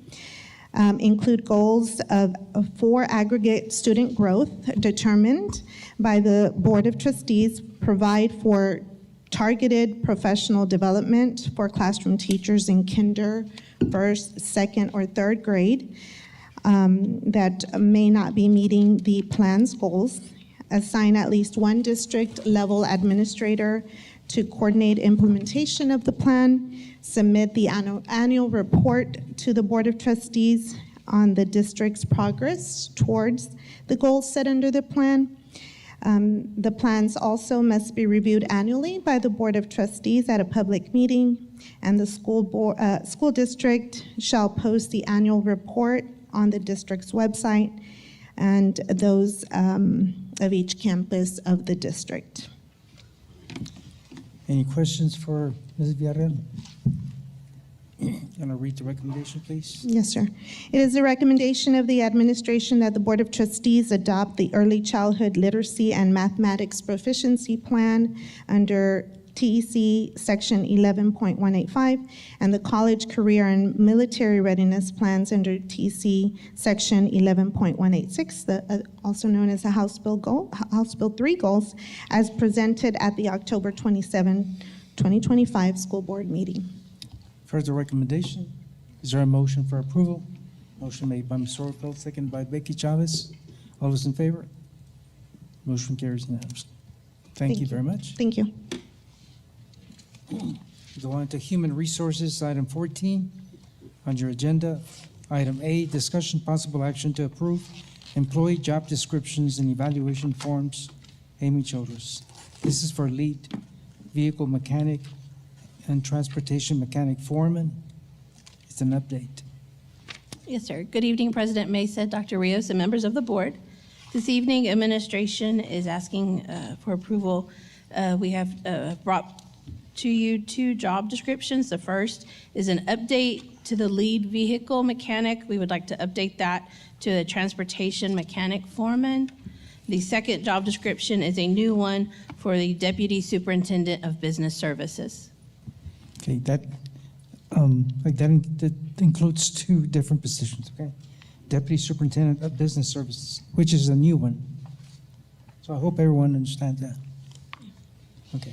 Include goals for aggregate student growth determined by the Board of Trustees, provide for targeted professional development for classroom teachers in kinder, first, second, or third grade that may not be meeting the plan's goals. Assign at least one district level administrator to coordinate implementation of the plan. Submit the annual report to the Board of Trustees on the district's progress towards the goals set under the plan. The plans also must be reviewed annually by the Board of Trustees at a public meeting, and the school district shall post the annual report on the district's website and those of each campus of the district. Any questions for Ms. Villarreal? Can I read the recommendation, please? Yes, sir. It is the recommendation of the administration that the Board of Trustees adopt the Early Childhood Literacy and Mathematics Proficiency Plan under TEC Section 11.185 and the College, Career, and Military Readiness Plans under TEC Section 11.186, also known as the House Bill 3 goals, as presented at the October 27, 2025 school board meeting. Further recommendation? Is there a motion for approval? Motion made by Ms. Sorrell, seconded by Becky Chavez. All those in favor? Motion carries unanimously. Thank you very much. Thank you. Go on to Human Resources, item 14 on your agenda. Item A, discussion possible action to approve employee job descriptions and evaluation forms. Amy Childress. This is for lead vehicle mechanic and transportation mechanic foreman. It's an update. Yes, sir. Good evening, President Mesa, Dr. Rios, and members of the board. This evening, administration is asking for approval. We have brought to you 2 job descriptions. The first is an update to the lead vehicle mechanic. We would like to update that to a transportation mechanic foreman. The second job description is a new one for the deputy superintendent of business services. Okay, that includes 2 different positions, okay? Deputy Superintendent of Business Services, which is a new one. So I hope everyone understands that. Okay.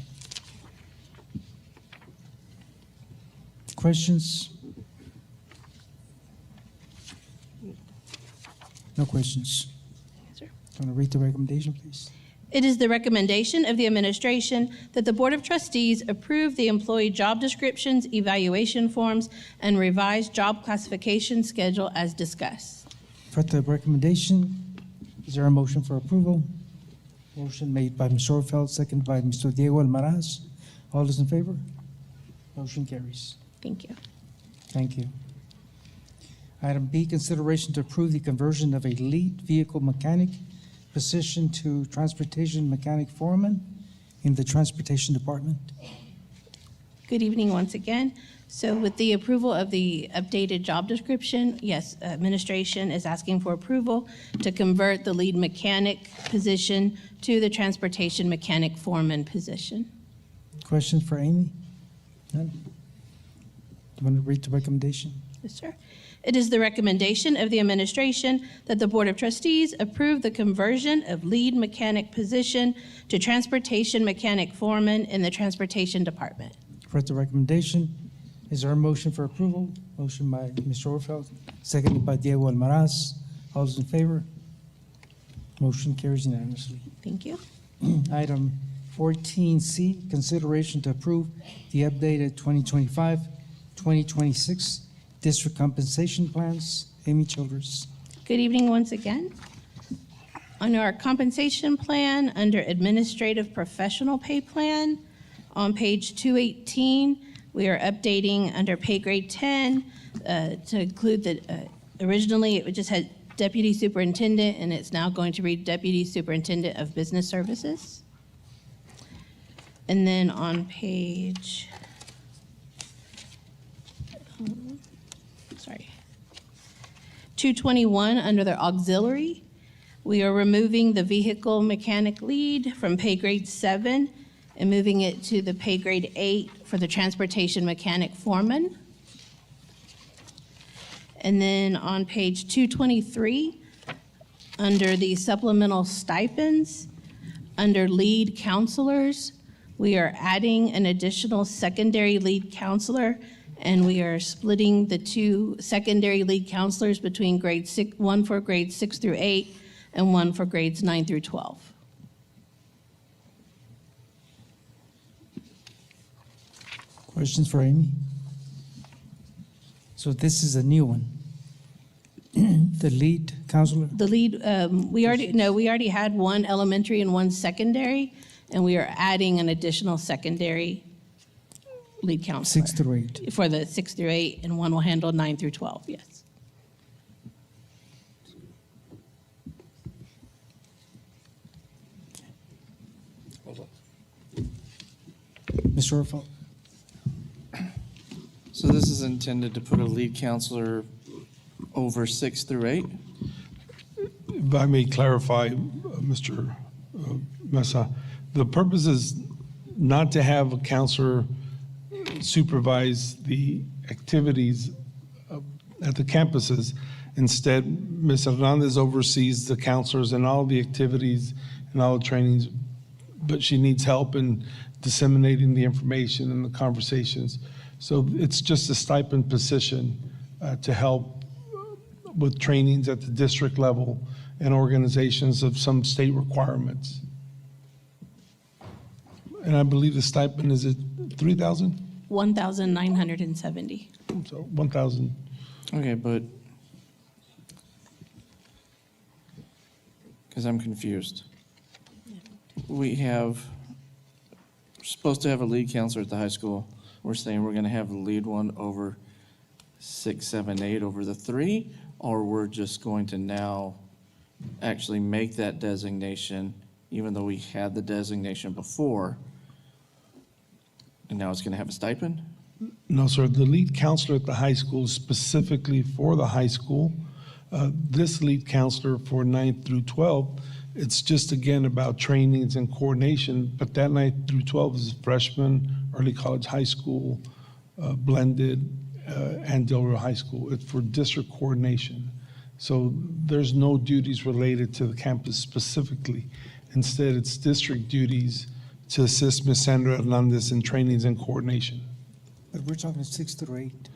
Questions? No questions. Yes, sir. Want to read the recommendation, please? It is the recommendation of the administration that the Board of Trustees approve the employee job descriptions, evaluation forms, and revised job classification schedule as discussed. For the recommendation, is there a motion for approval? Motion made by Ms. Orfeld, second by Mr. Diego Almaraz. All those in favor? Motion carries. Thank you. Thank you. Item B, consideration to approve the conversion of a lead vehicle mechanic position to transportation mechanic foreman in the Transportation Department. Good evening once again. So with the approval of the updated job description, yes, administration is asking for approval to convert the lead mechanic position to the transportation mechanic foreman position. Questions for Amy? None? Do you want to read the recommendation? Yes, sir. It is the recommendation of the administration that the Board of Trustees approve the conversion of lead mechanic position to transportation mechanic foreman in the Transportation Department. For the recommendation, is there a motion for approval? Motion by Mr. Orfeld, seconded by Diego Almaraz. All those in favor? Motion carries unanimously. Thank you. Item 14C, consideration to approve the updated 2025-2026 district compensation plans. Amy Childers. Good evening once again. On our compensation plan, under administrative professional pay plan, on page 218, we are updating under pay grade 10 to include that originally it just had deputy superintendent, and it's now going to read deputy superintendent of business services. And then on page, 221, under the auxiliary, we are removing the vehicle mechanic lead from pay grade 7 and moving it to the pay grade 8 for the transportation mechanic foreman. And then on page 223, under the supplemental stipends, under lead counselors, we are adding an additional secondary lead counselor, and we are splitting the 2 secondary lead counselors between grade 6, one for grades 6 through 8 and one for grades 9 through 12. Questions for Amy? So this is a new one. The lead counselor? The lead, we already had one elementary and one secondary, and we are adding an additional secondary lead counselor. 6 through 8. For the 6 through 8, and one will handle 9 through 12, yes. Mr. Orfeld? So this is intended to put a lead counselor over 6 through 8? If I may clarify, Mr. Mesa, the purpose is not to have a counselor supervise the activities at the campuses. Instead, Ms. Hernandez oversees the counselors and all the activities and all the trainings, but she needs help in disseminating the information and the conversations. So it's just a stipend position to help with trainings at the district level and organizations of some state requirements. And I believe the stipend is at 3,000? 1,970. So 1,000. Okay, but, because I'm confused. We have, we're supposed to have a lead counselor at the high school. We're saying we're gonna have the lead one over 6, 7, 8 over the 3, or we're just going to now actually make that designation, even though we had the designation before, and now it's going to have a stipend? No, sir. The lead counselor at the high school is specifically for the high school. This lead counselor for 9th through 12, it's just again about trainings and coordination, but that 9th through 12 is freshman, early college, high school, blended, and Del Rio High School. It's for district coordination. So there's no duties related to the campus specifically. Instead, it's district duties to assist Ms. Sandra Hernandez in trainings and coordination. But we're talking 6 through 8.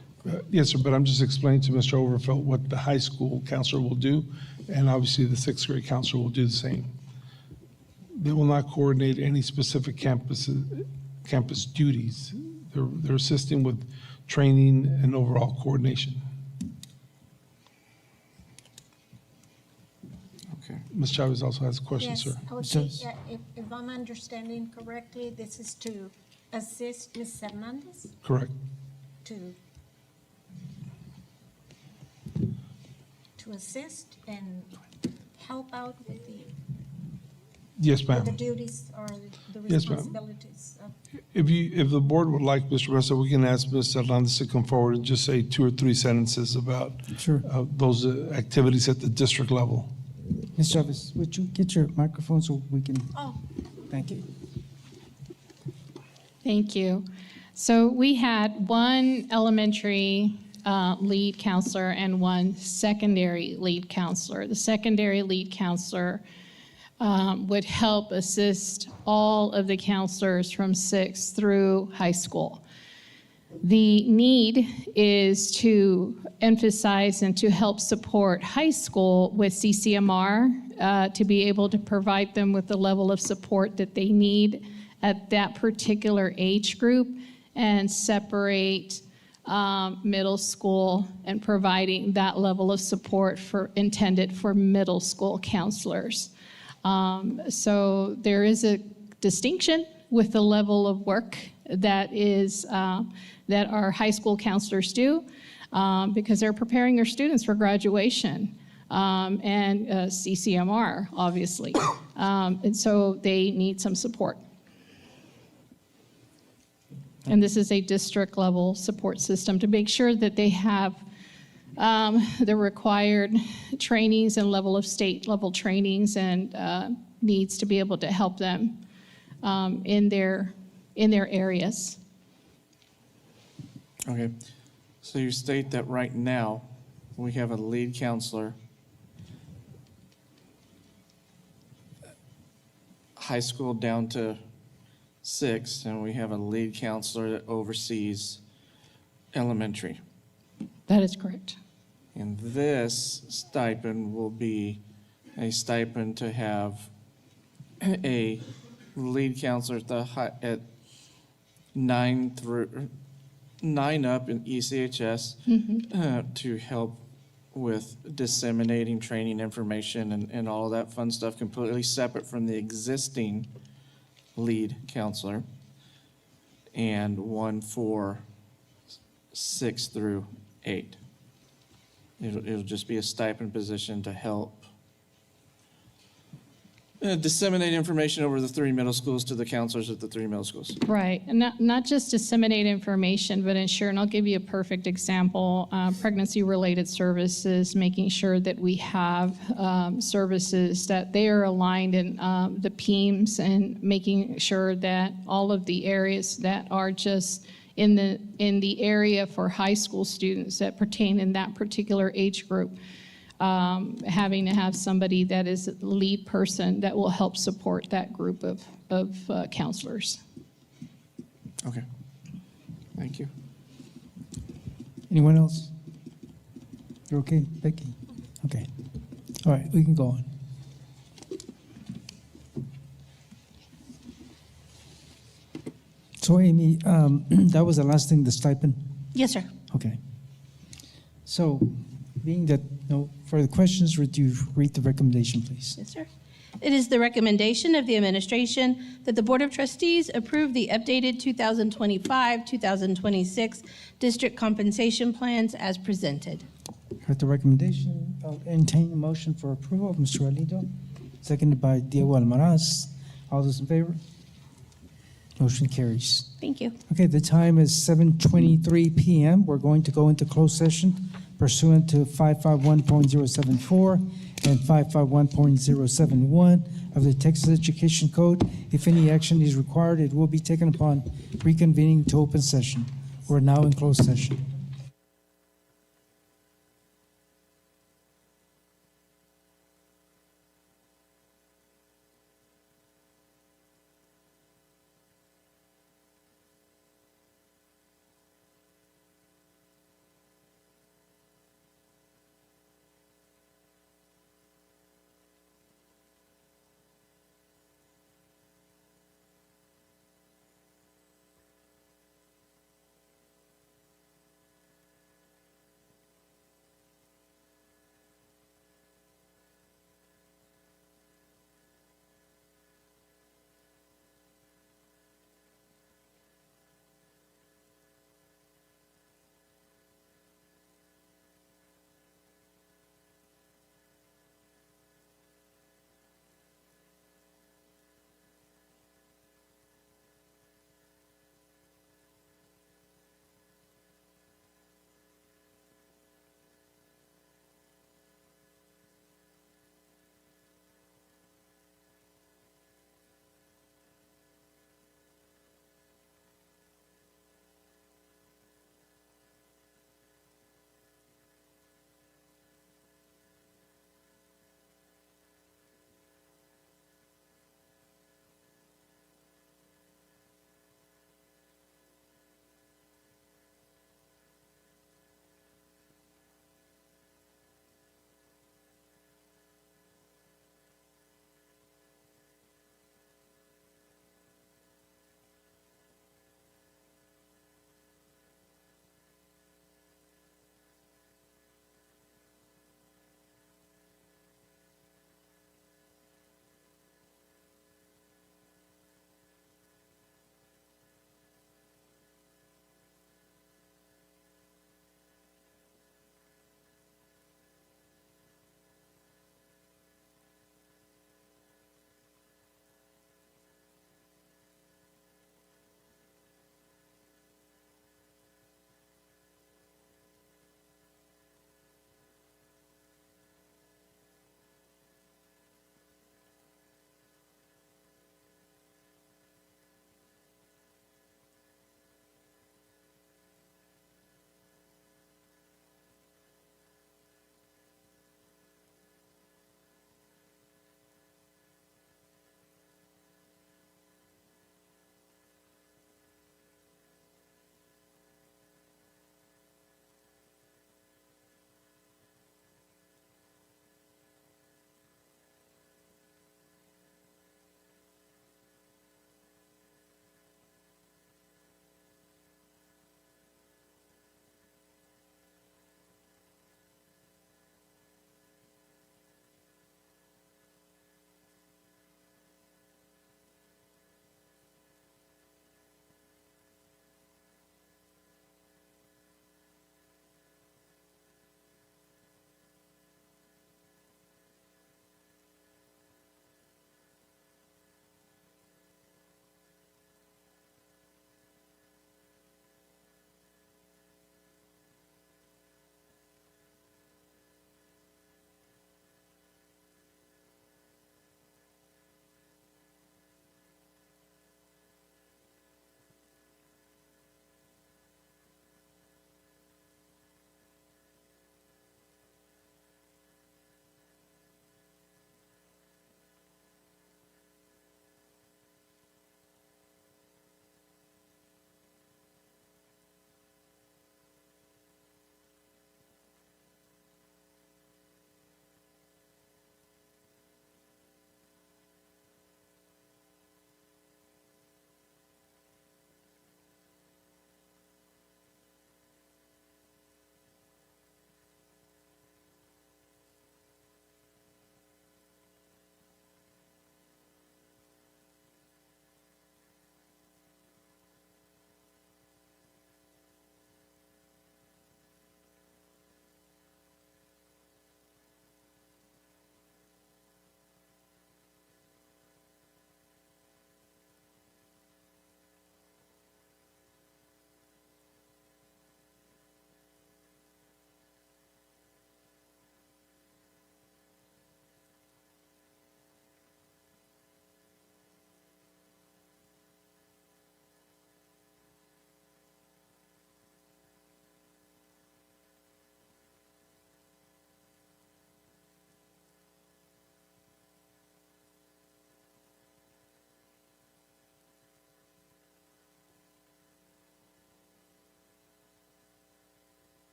Yes, sir, but I'm just explaining to Mr. Overfelt what the high school counselor will do, and obviously the 6th grade counselor will do the same. They will not coordinate any specific campus duties. They're assisting with training and overall coordination. Okay. Ms. Chavez also has a question, Yes, sir. I would say, if I'm understanding correctly, this is to assist Ms. Hernandez Correct. to assist and help out with Yes, the ma'am. duties or the Yes, ma'am. responsibilities of. If the board would like, Mr. Ressa, we can ask Ms. Hernandez to come forward and just say 2 or 3 sentences about Sure. those activities at the district level. Ms. Chavez, would you get your microphone so we can, Oh, thank you. Thank you. So we had one elementary lead counselor and one secondary lead counselor. The secondary lead counselor would help assist all of the counselors from 6th through high school. The need is to emphasize and to help support high school with CCMR to be able to provide them with the level of support that they need at that particular age group and separate middle school and providing that level of support intended for middle school counselors. So there is a distinction with the level of work that our high school counselors do because they're preparing their students for graduation and CCMR, obviously. And so they need some support. And this is a district level support system to make sure that they have the required trainings and level of state level trainings and needs to be able to help them in their areas. Okay, so you state that right now, we have a lead counselor, high school down to 6, and we have a lead counselor that oversees elementary. That is correct. And this stipend will be a stipend to have a lead counselor at 9 up in ECHS to help with disseminating training information and all of that fun stuff, completely separate from the existing lead counselor, and one for 6 through 8. It'll just be a stipend position to help disseminate information over the 3 middle schools to the counselors at the 3 middle schools. Right, and not just disseminate information, but ensure, and I'll give you a perfect example, pregnancy-related services, making sure that we have services that they are aligned in the PEMS and making sure that all of the areas that are just in the area for high school students that pertain in that particular age group, having to have somebody that is the lead person that will help support that group of counselors. Okay. Thank you. Anyone else? You're okay, Becky? Okay. All right, we can go on. So Amy, that was the last thing, the stipend? Yes, sir. Okay. So, being that no further questions, would you read the recommendation, please? Yes, sir. It is the recommendation of the administration that the Board of Trustees approve the updated 2025-2026 district compensation plans as presented. Heard the recommendation. I'll entertain a motion for approval of Mr. Alido, seconded by Diego Almaraz. All those in favor? Motion carries. Thank you. Okay, the time is 7:23 PM. We're going to go into closed session pursuant to 551.074 and 551.071 of the Texas Education Code. If any action is required, it will be taken upon reconvening to open session. We're now in closed session.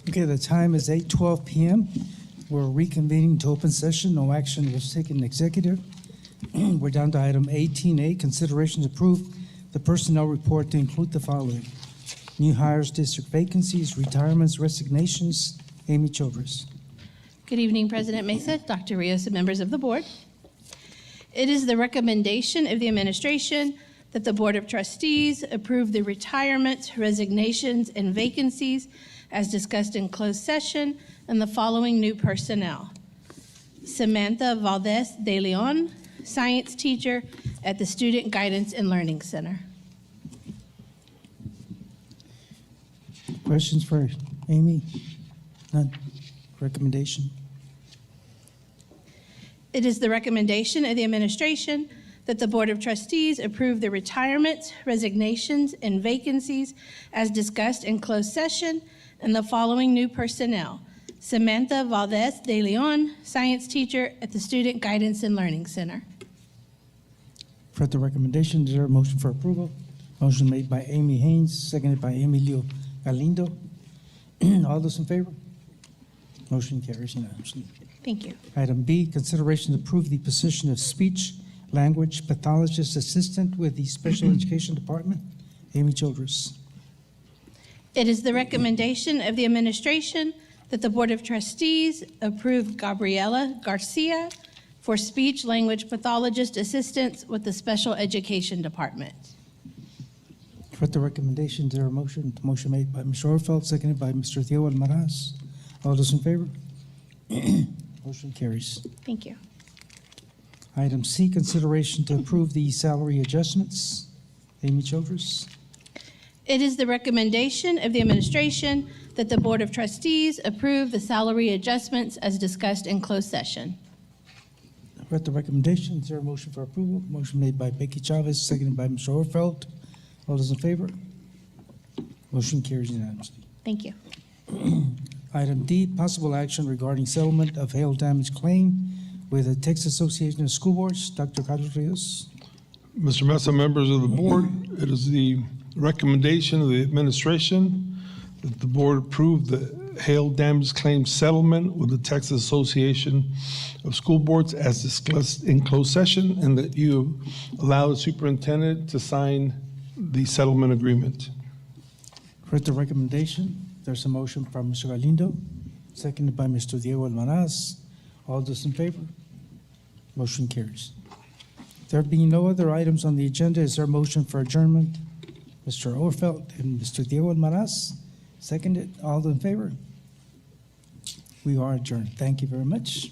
Okay, the time is 8:12 PM. We're reconvening to open session. No action was taken in executive. We're down to item 18A, consideration to approve the personnel report to include the following: new hires, district vacancies, retirements, resignations. Amy Childress. Good evening, President Mesa, Dr. Rios, and members of the board. It is the recommendation of the administration that the Board of Trustees approve the retirements, resignations, and vacancies as discussed in closed session and the following new personnel: Samantha Valdez de Leon, science teacher at the Student Guidance and Learning Center. Questions for Amy? None. Recommendation? It is the recommendation of the administration that the Board of Trustees approve the retirements, resignations, and vacancies as discussed in closed session and the following new personnel: Samantha Valdez de Leon, science teacher at the Student Guidance and Learning Center. For the recommendation, is there a motion for approval? Motion made by Amy Haynes, seconded by Emilio Galindo. All those in favor? Motion carries unanimously. Thank you. Item B, consideration to approve the position of speech language pathologist assistant with the Special Education Department. Amy Childress. It is the recommendation of the administration that the Board of Trustees approve Gabriela Garcia for speech language pathologist assistance with the Special Education Department. For the recommendation, is there a motion? Motion made by Mr. Orfeld, seconded by Mr. Diego Almaraz. All those in favor? Motion carries. Thank you. Item C, consideration to approve the salary adjustments. Amy Childress. It is the recommendation of the administration that the Board of Trustees approve the salary adjustments as discussed in closed session. For the recommendation, is there a motion for approval? Motion made by Becky Chavez, seconded by Mr. Orfeld. All those in favor? Motion carries unanimously. Thank you. Item D, possible action regarding settlement of hail damage claim with the Texas Association of School Boards. Dr. Carlos Rios. Mr. Mesa, members of the board, it is the recommendation of the administration that the board approve the hail damage claim settlement with the Texas Association of School Boards as discussed in closed session, and that you allow the superintendent to sign the settlement agreement. For the recommendation, there's a motion from Mr. Galindo, seconded by Mr. Diego Almaraz. All those in favor? Motion carries. There being no other items on the agenda, is there a motion for adjournment? Mr. Orfeld and Mr. Diego Almaraz, seconded. All in favor? We are adjourned. Thank you very much.